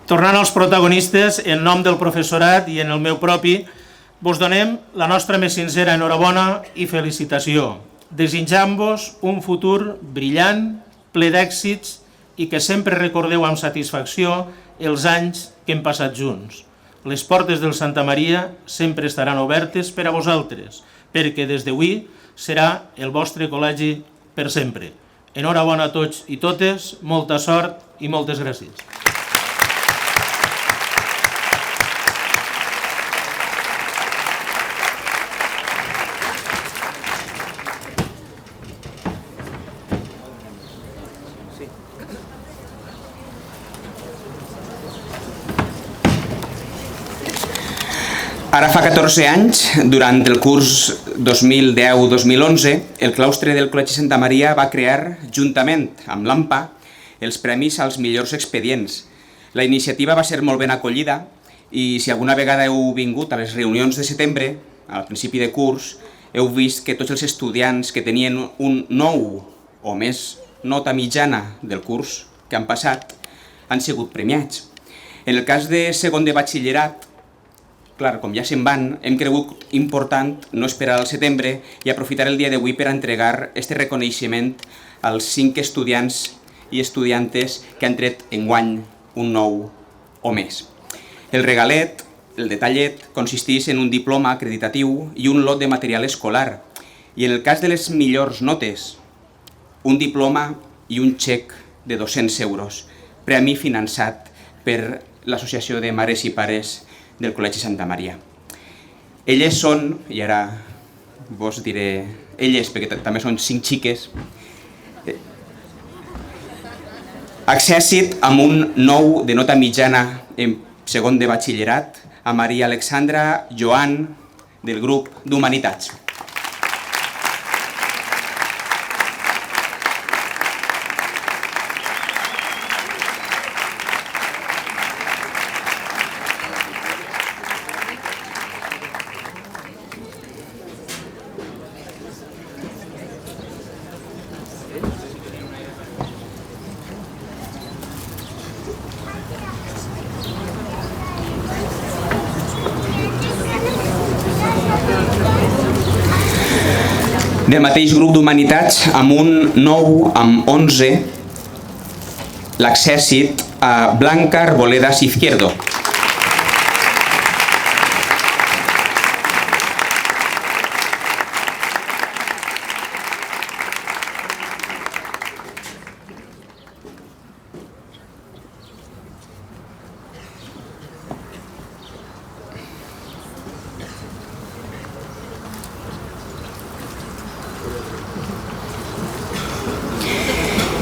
Tornant als protagonistes, en nom del professorat i en el meu propi, vos donem la nostra més sincera enhorabona i felicitació, desitjant-vos un futur brillant, ple d'èxits i que sempre recordeu amb satisfacció els anys que hem passat junts. Les portes del Santa Maria sempre estaran obertes per a vosaltres, perquè des d'avui serà el vostre col·legi per sempre. Enhorabona a tots i totes, molta sort i moltes gràcies. Ara fa 14 anys, durant el curs 2010-2011, el claustre del Col·legi Santa Maria va crear, juntament amb l'AMPA, els premis als millors expedients. La iniciativa va ser molt ben acollida i si alguna vegada heu vingut a les reunions de setembre, al principi de curs, heu vist que tots els estudiants que tenien un 9 o més nota mitjana del curs que han passat han sigut premiats. En el cas de segon de batxillerat, clar, com ja se'n van, hem cregut important no esperar al setembre i aprofitar el dia d'avui per entregar este reconeixement als 5 estudiants i estudiantes que han tret enguany un 9 o més. El regalet, el detallet, consisteix en un diploma acreditatiu i un lot de material escolar. I en el cas de les millors notes, un diploma i un xec de 200 euros, premi finançat per l'Associació de Mares i Pares del Col·legi Santa Maria. Elles són, i ara vos diré elles perquè també són 5 xiques, accèssit amb un 9 de nota mitjana en segon de batxillerat a Maria Alexandra Joan del grup d'Humanitats. Del mateix grup d'Humanitats, amb un 9 amb 11, l'accèssit a Blanca Arboledas Izquierdo.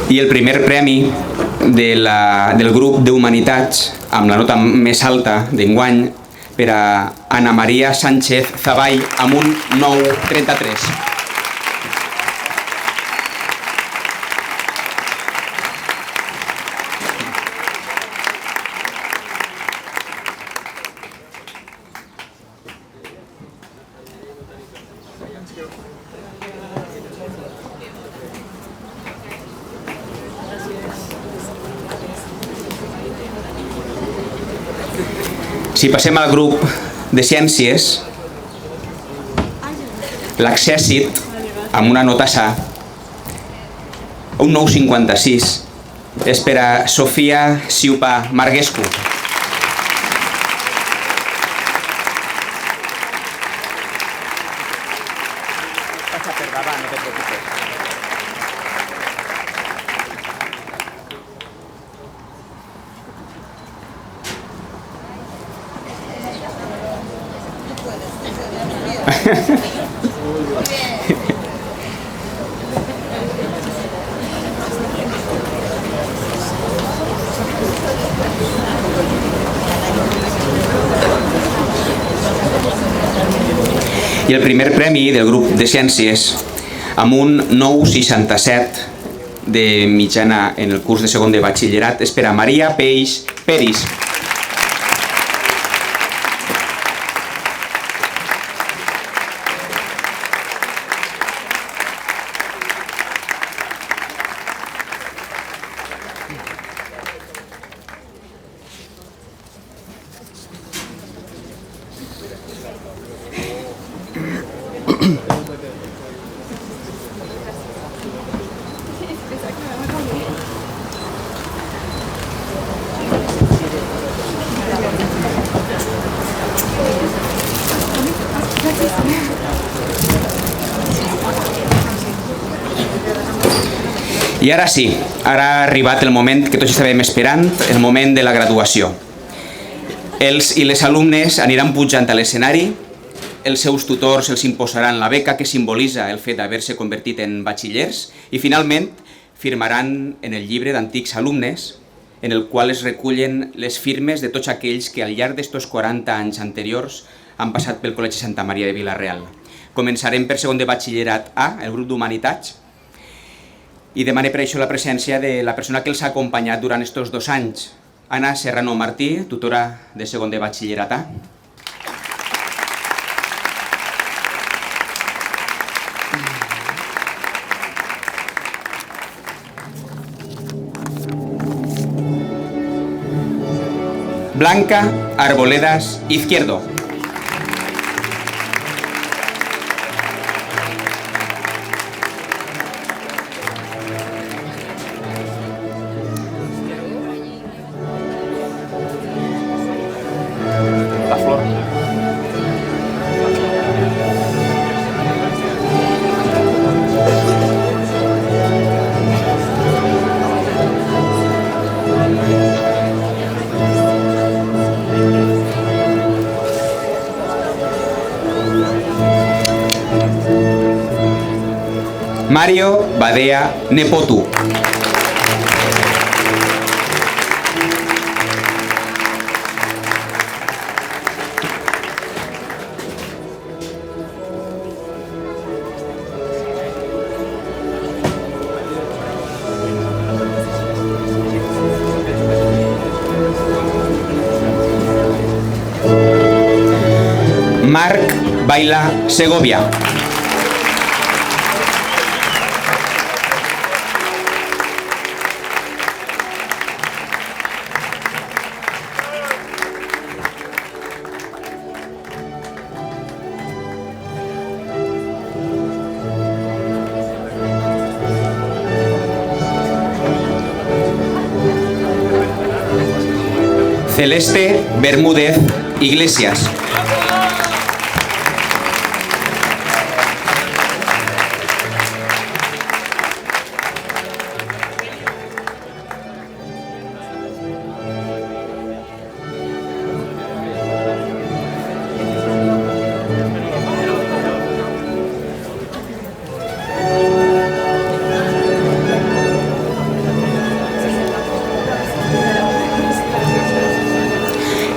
I el primer premi del grup d'Humanitats, amb la nota més alta d'enguany, per a Ana Maria Sánchez Zavall, amb un 9,33. Si passem al grup de ciències, l'accèssit, amb una nota sa, un 9,56, és per a Sofia Siupa Marguescu. I el primer premi del grup de ciències, amb un 9,67 de mitjana en el curs de segon de batxillerat, és per a Maria Peix Peris. I ara sí, ara ha arribat el moment que tots estàvem esperant, el moment de la graduació. Els i les alumnes aniran pujant a l'escenari, els seus tutors els imposaran la beca que simbolitza el fet d'haver-se convertit en batxillers i finalment firmaran en el llibre d'antics alumnes en el qual es recullen les firmes de tots aquells que al llarg d'estos 40 anys anteriors han passat pel Col·legi Santa Maria de Vila-real. Començarem per segon de batxillerat A, el grup d'Humanitats, i demane per això la presència de la persona que els ha acompanyat durant estos 2 anys, Ana Serrano Martí, tutora de segon de batxillerat A. Blanca Arboledas Izquierdo. Mario Badea Nepotu. Marc Baila Segovia. Celeste Bermúdez Iglesias.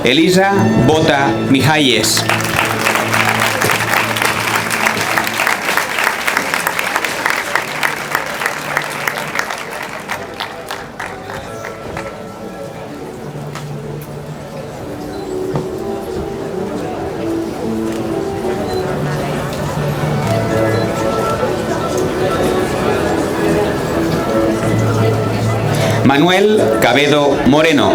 Elisa Bota Mijalles. Manuel Cabedo Moreno.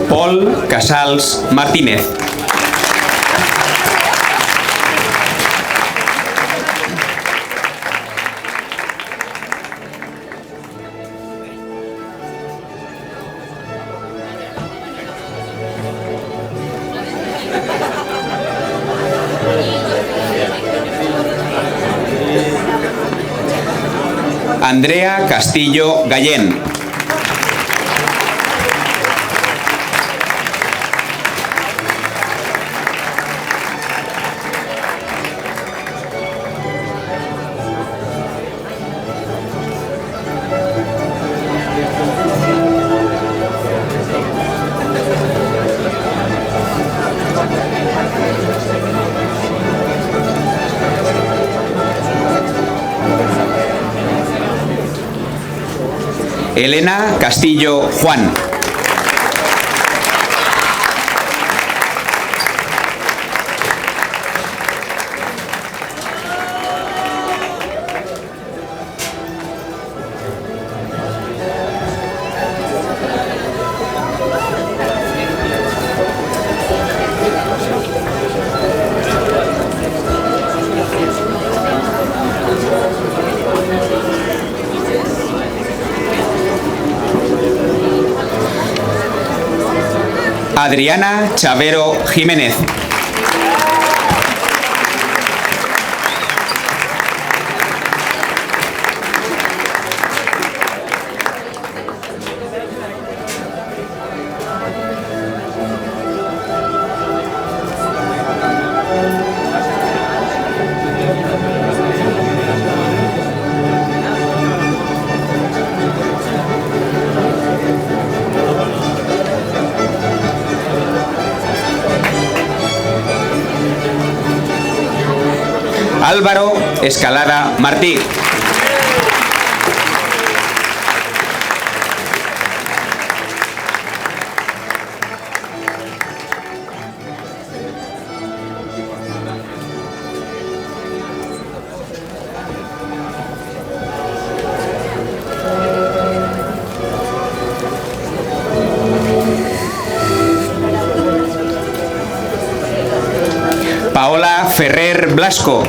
Pol Casals Martínez. Andrea Castillo Gallén. Elena Castillo Juan. Adriana Chavero Jiménez. Álvaro Escalada Martí. Paola Ferrer Blasco.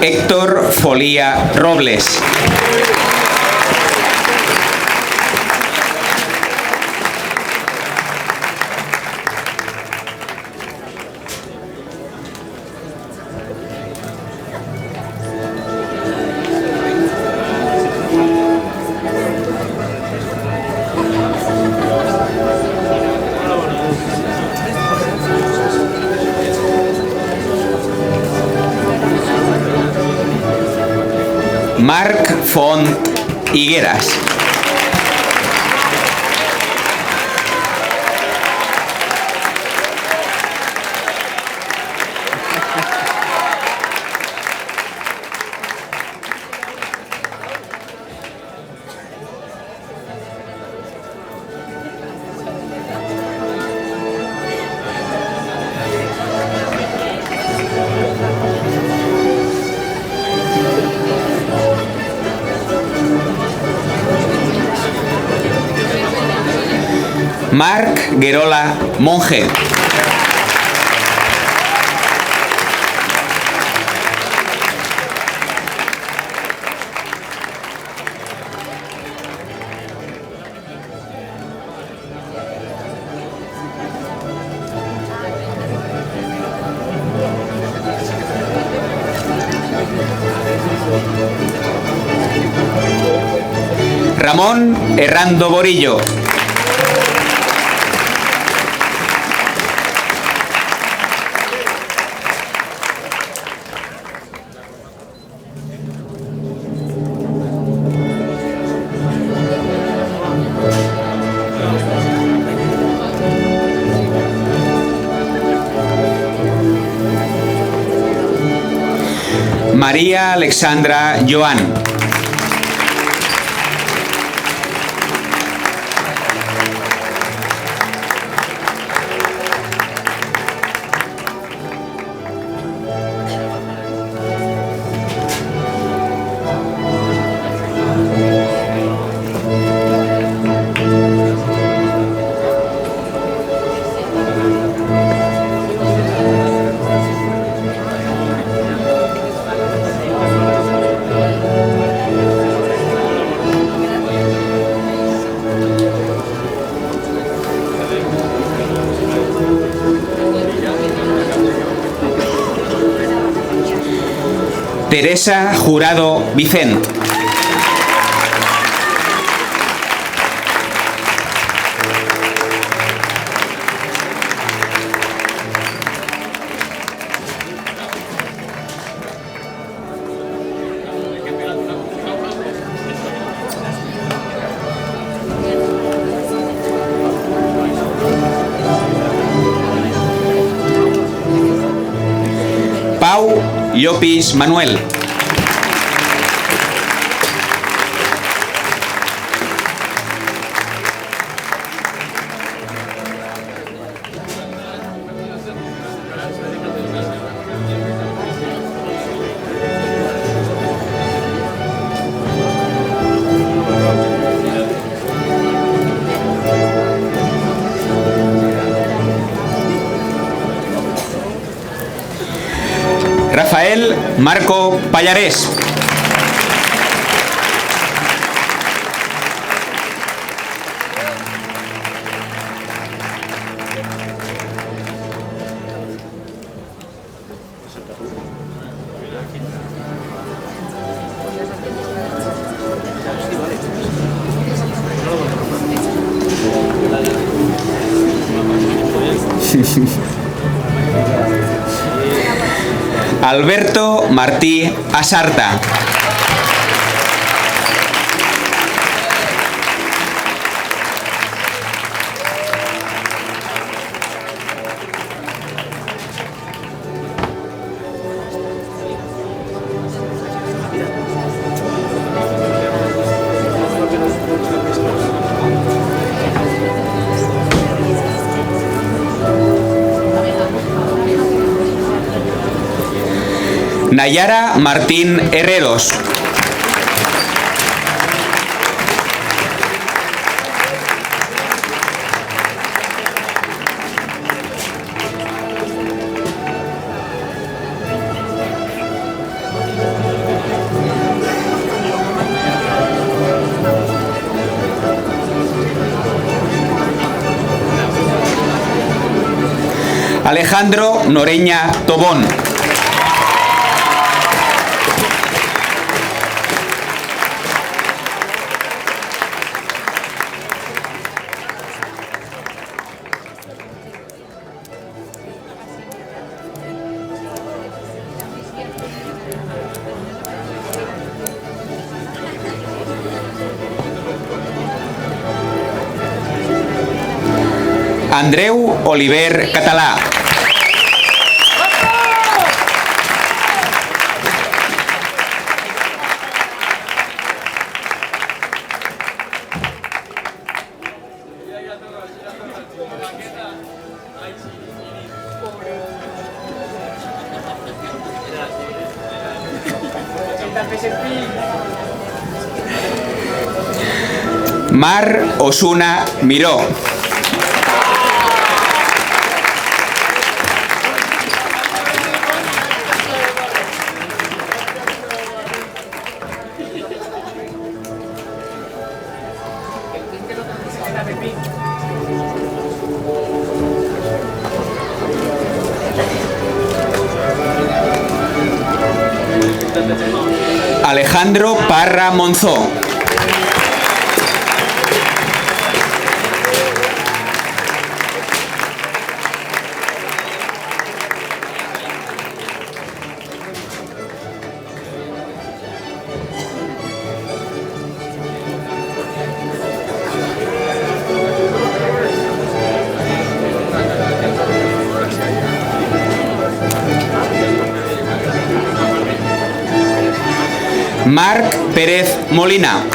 Héctor Folía Robles. Marc Font Higueras. Marc Guerola Monge. Ramón Errando Borillo. María Alexandra Joan. Teresa Jurado Vicent. Pau Llopis Manuel. Rafael Marco Pallarés. Alberto Martí Asarta. Nayara Martín Herreros. Alejandro Noreña Tobón. Andreu Oliver Català. Mar Osuna Miró. Alejandro Parra Monzó. Marc Pérez Molina.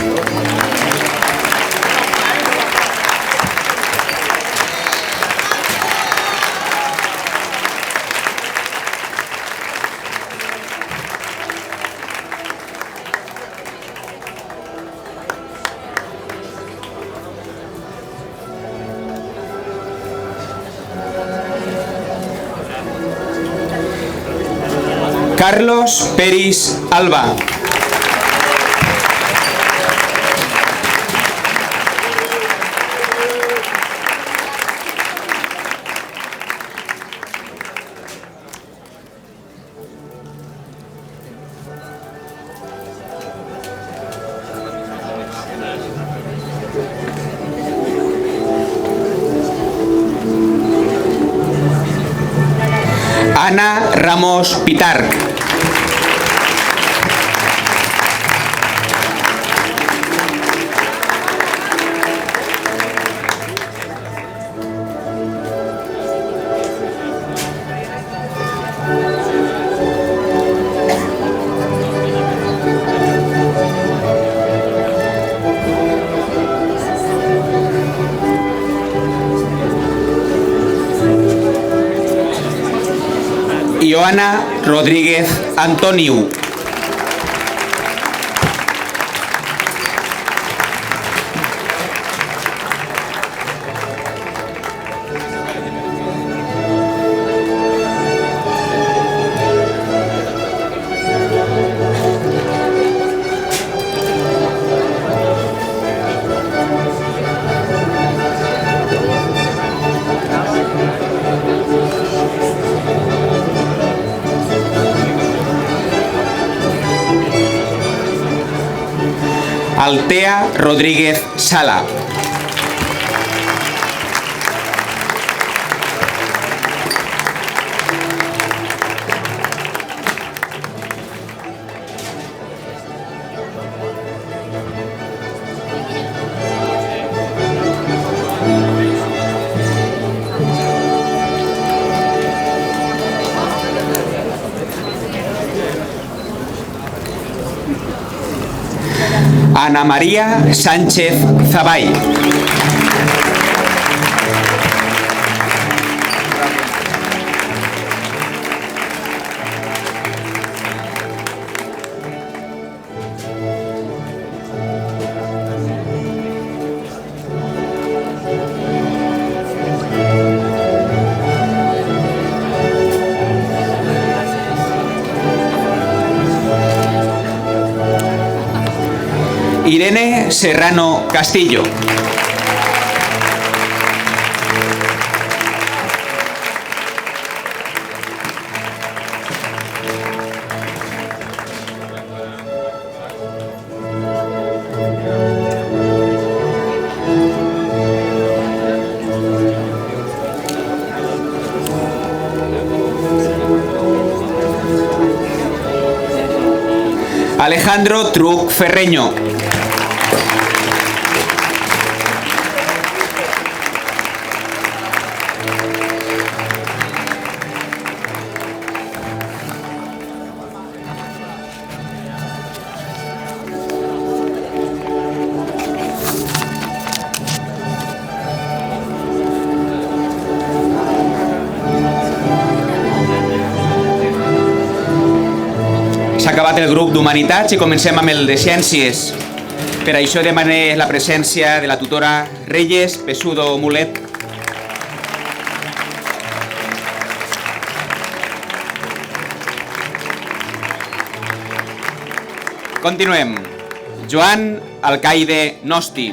Carlos Peris Alba. Ana Ramos Pitarc. Joana Rodríguez Antoniu. Altea Rodríguez Sala. Ana María Sánchez Zabay. Irene Serrano Castillo. Alejandro Truc Ferreño. S'ha acabat el grup d'Humanitats i comencem amb el de Ciències. Per això demané la presència de la tutora Reyes Pesudo Mulet. Continuem. Joan Alcaide Nosti.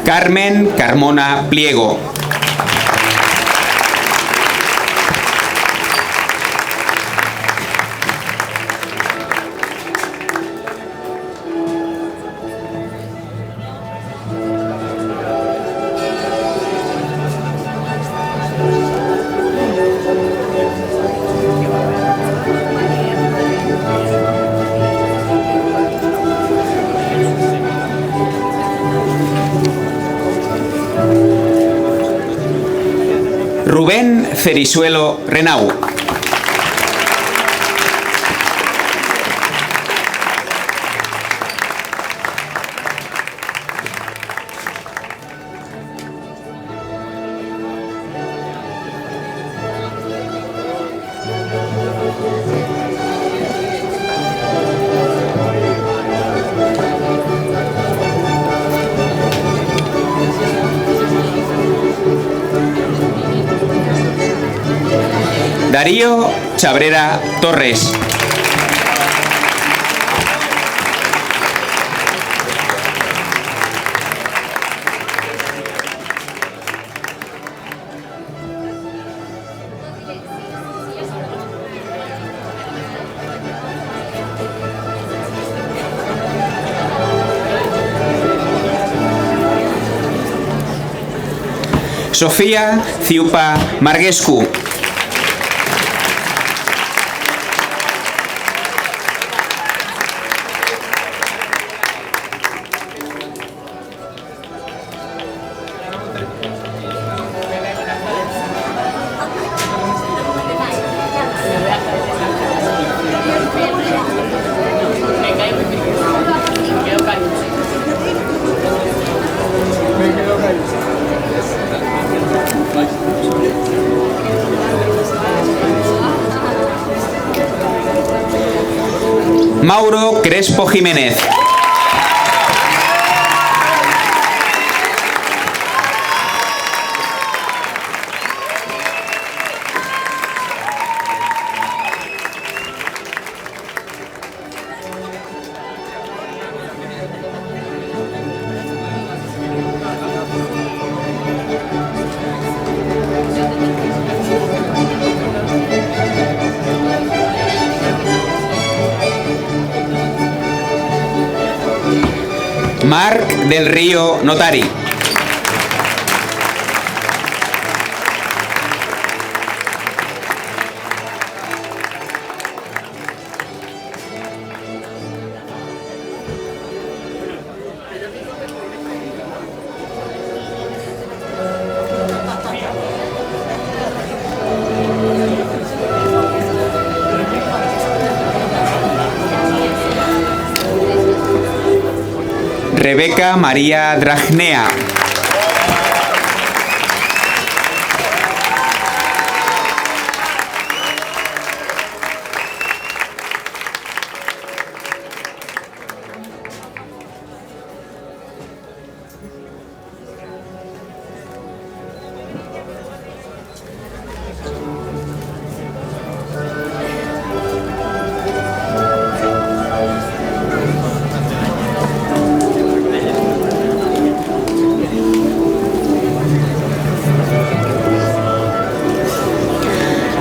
Carmen Carmona Pliego. Rubén Cerisuelo Renau. Darío Chabrera Torres. Sofía Ciupa Marguescu. Mauro Crespo Jiménez. Marc del Río Notari. Rebeca María Dragnea.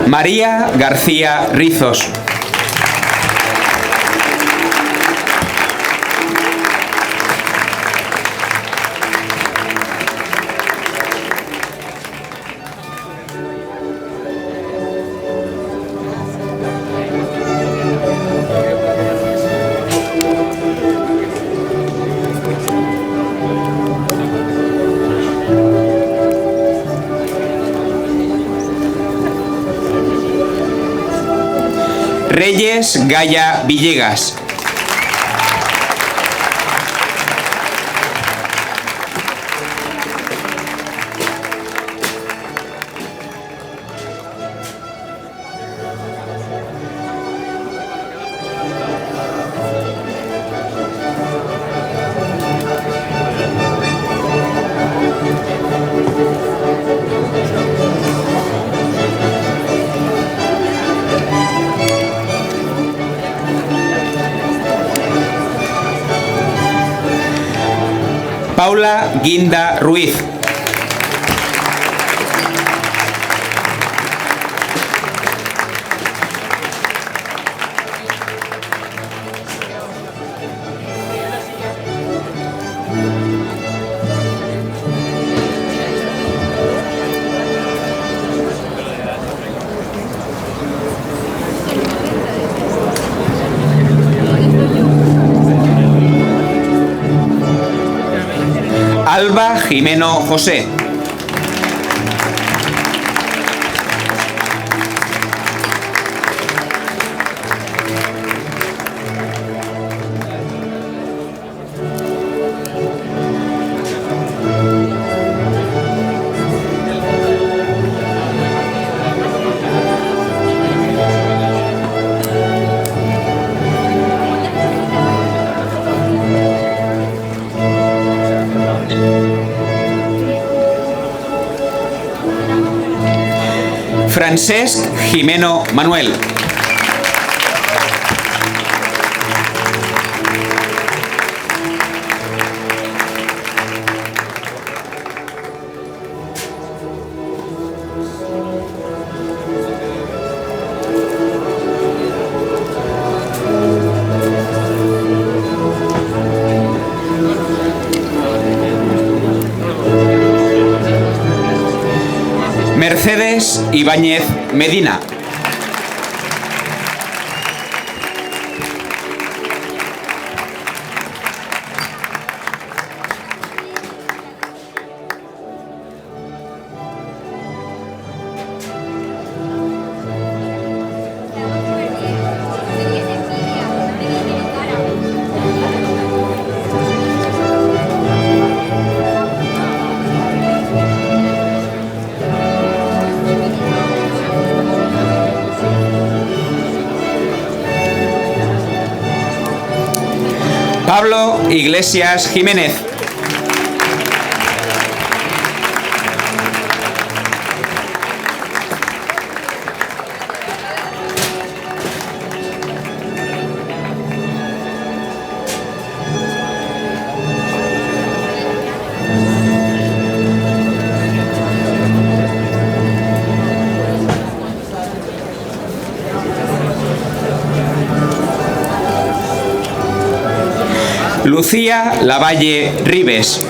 María García Rizos. Reyes Gaya Villegas. Paula Guinda Ruiz. Alba Jimeno José. Francesc Jimeno Manuel. Mercedes Ibáñez Medina. Pablo Iglesias Jiménez. Lucía Lavalle Ribes.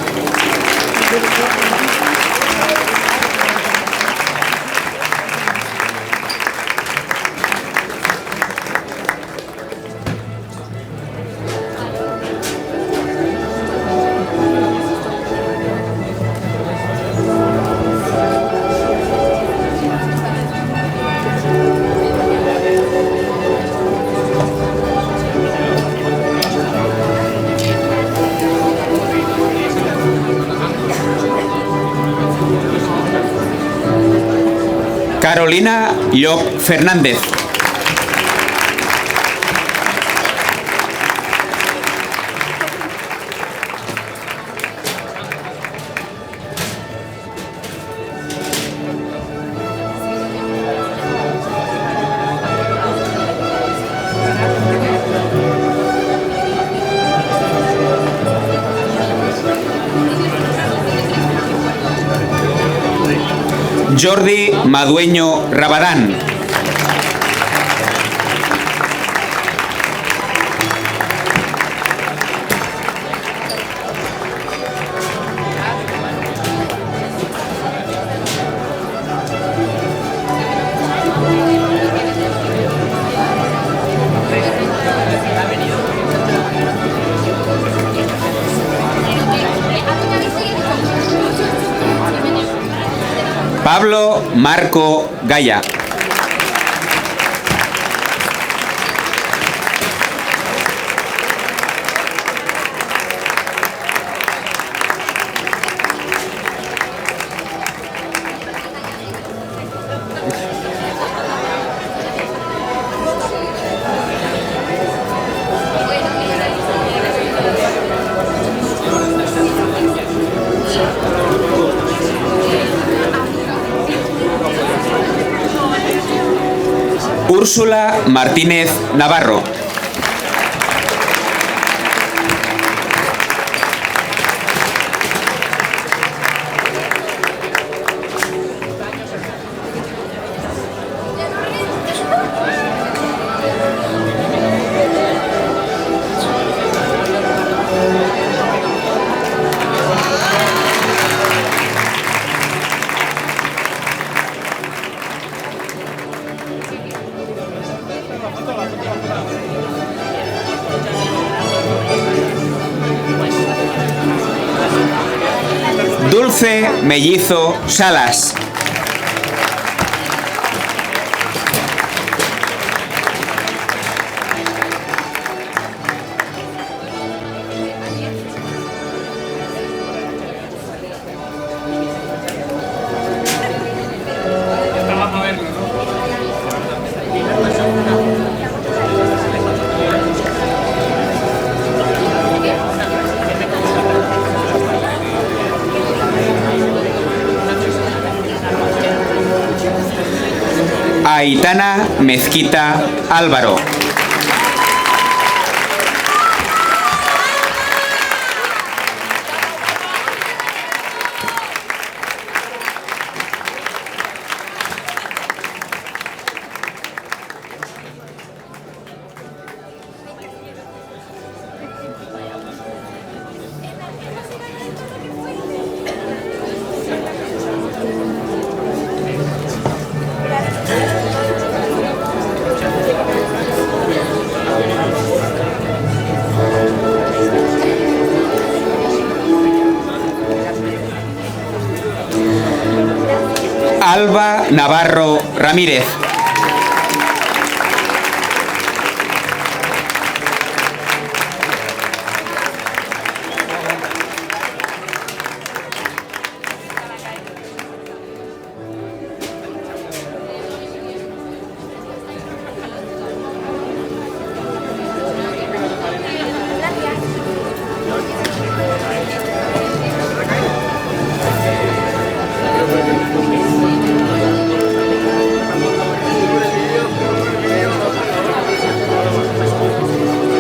Carolina Llop Fernández. Jordi Madueño Rabadán. Pablo Marco Gaya. Úrsula Martínez Navarro. Dulce Mellizo Salas. Aitana Mezquita Álvaro. Alba Navarro Ramírez.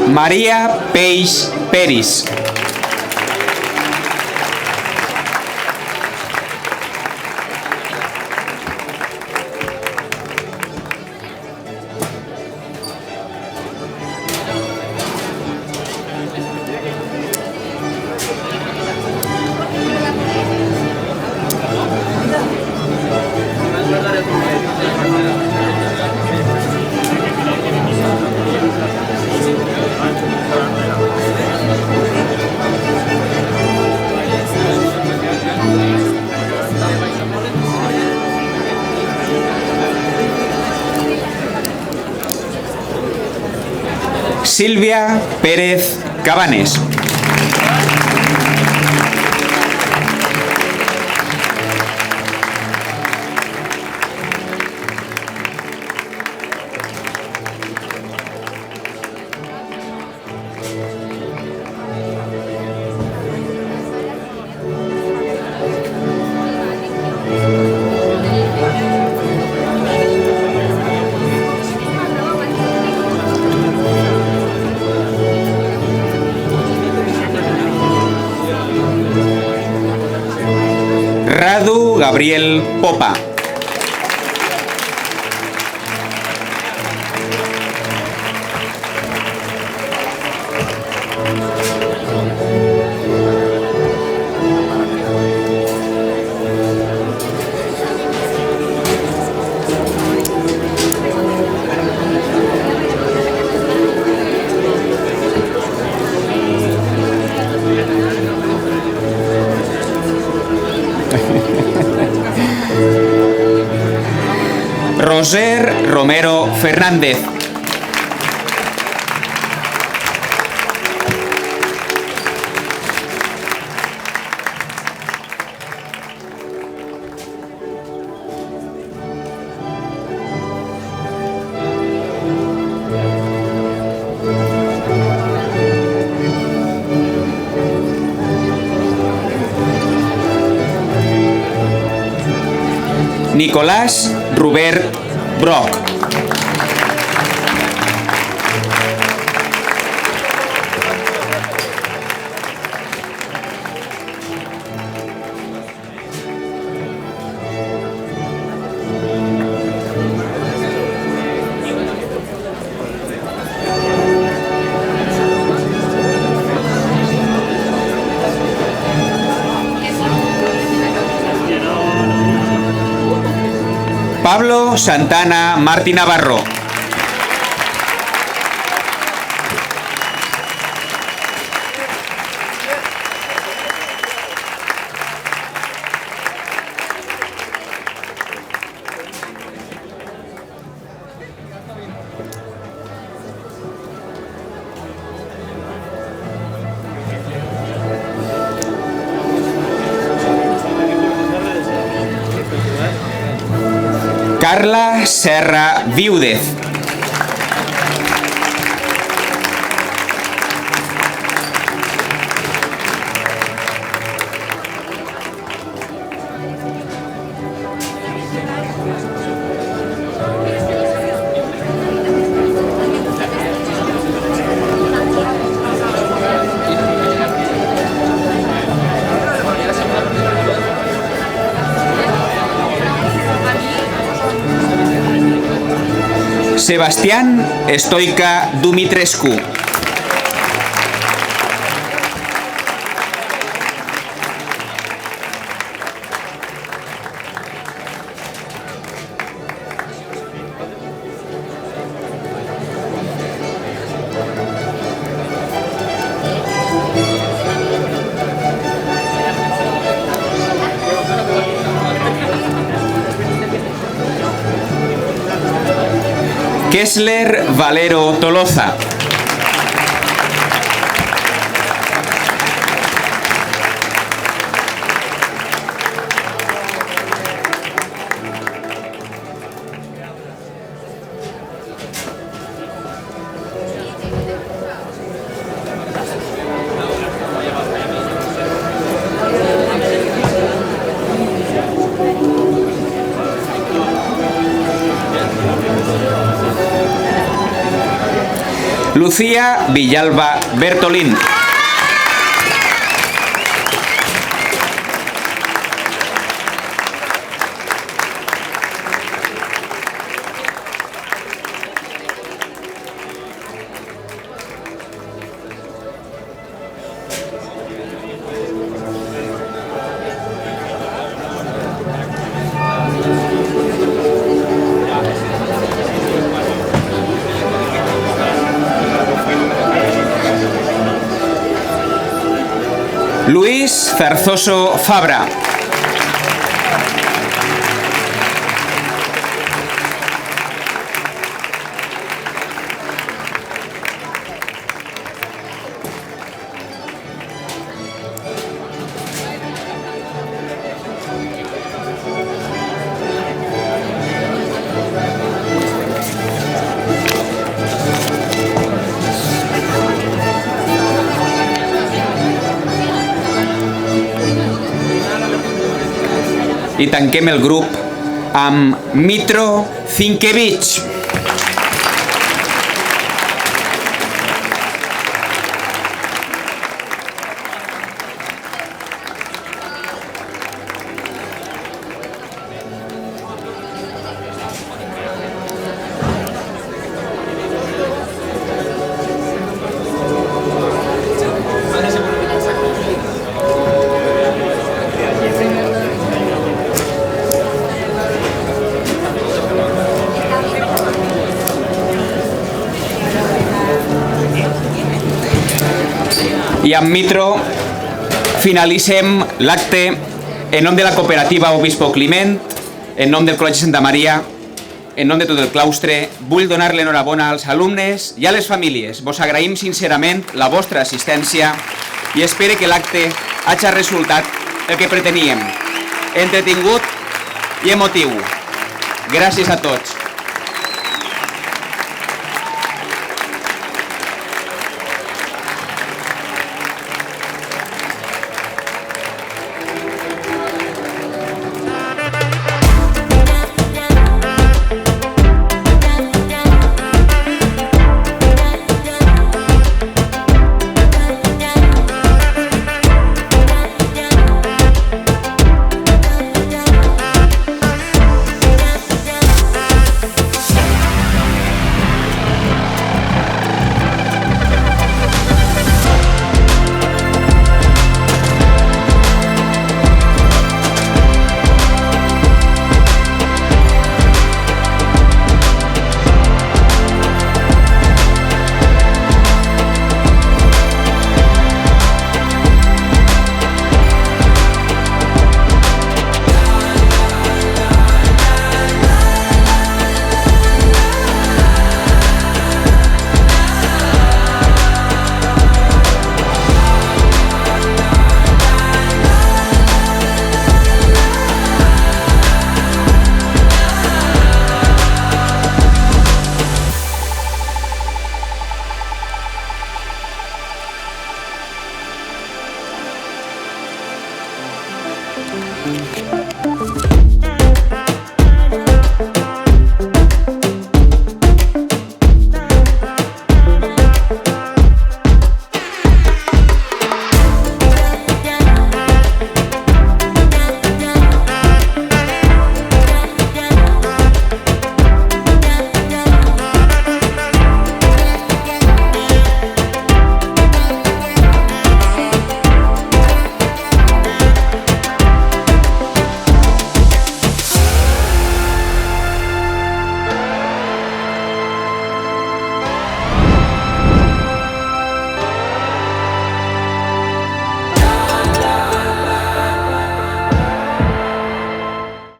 María Peix Peris. Silvia Pérez Cabanes. Radu Gabriel Popa. Roser Romero Fernández. Nicolás Ruber Brock. Pablo Santana Martí Navarro. Carla Serra Viúdez. Sebastián Stoica Dumitrescu. Kessler Valero Toloza. Lucía Villalba Bertolín. Luis Zarzoso Fabra. I tanquem el grup amb Mitro Zinkevich. I amb Mitro finalitzem l'acte en nom de la cooperativa Obispo Climent, en nom del Col·legi Santa Maria, en nom de tot el claustre. Vull donar l'enhorabona als alumnes i a les famílies. Vos agraïm sincerament la vostra assistència i espero que l'acte hagi resultat el que preteníem, entretingut i emotiu. Gràcies a tots.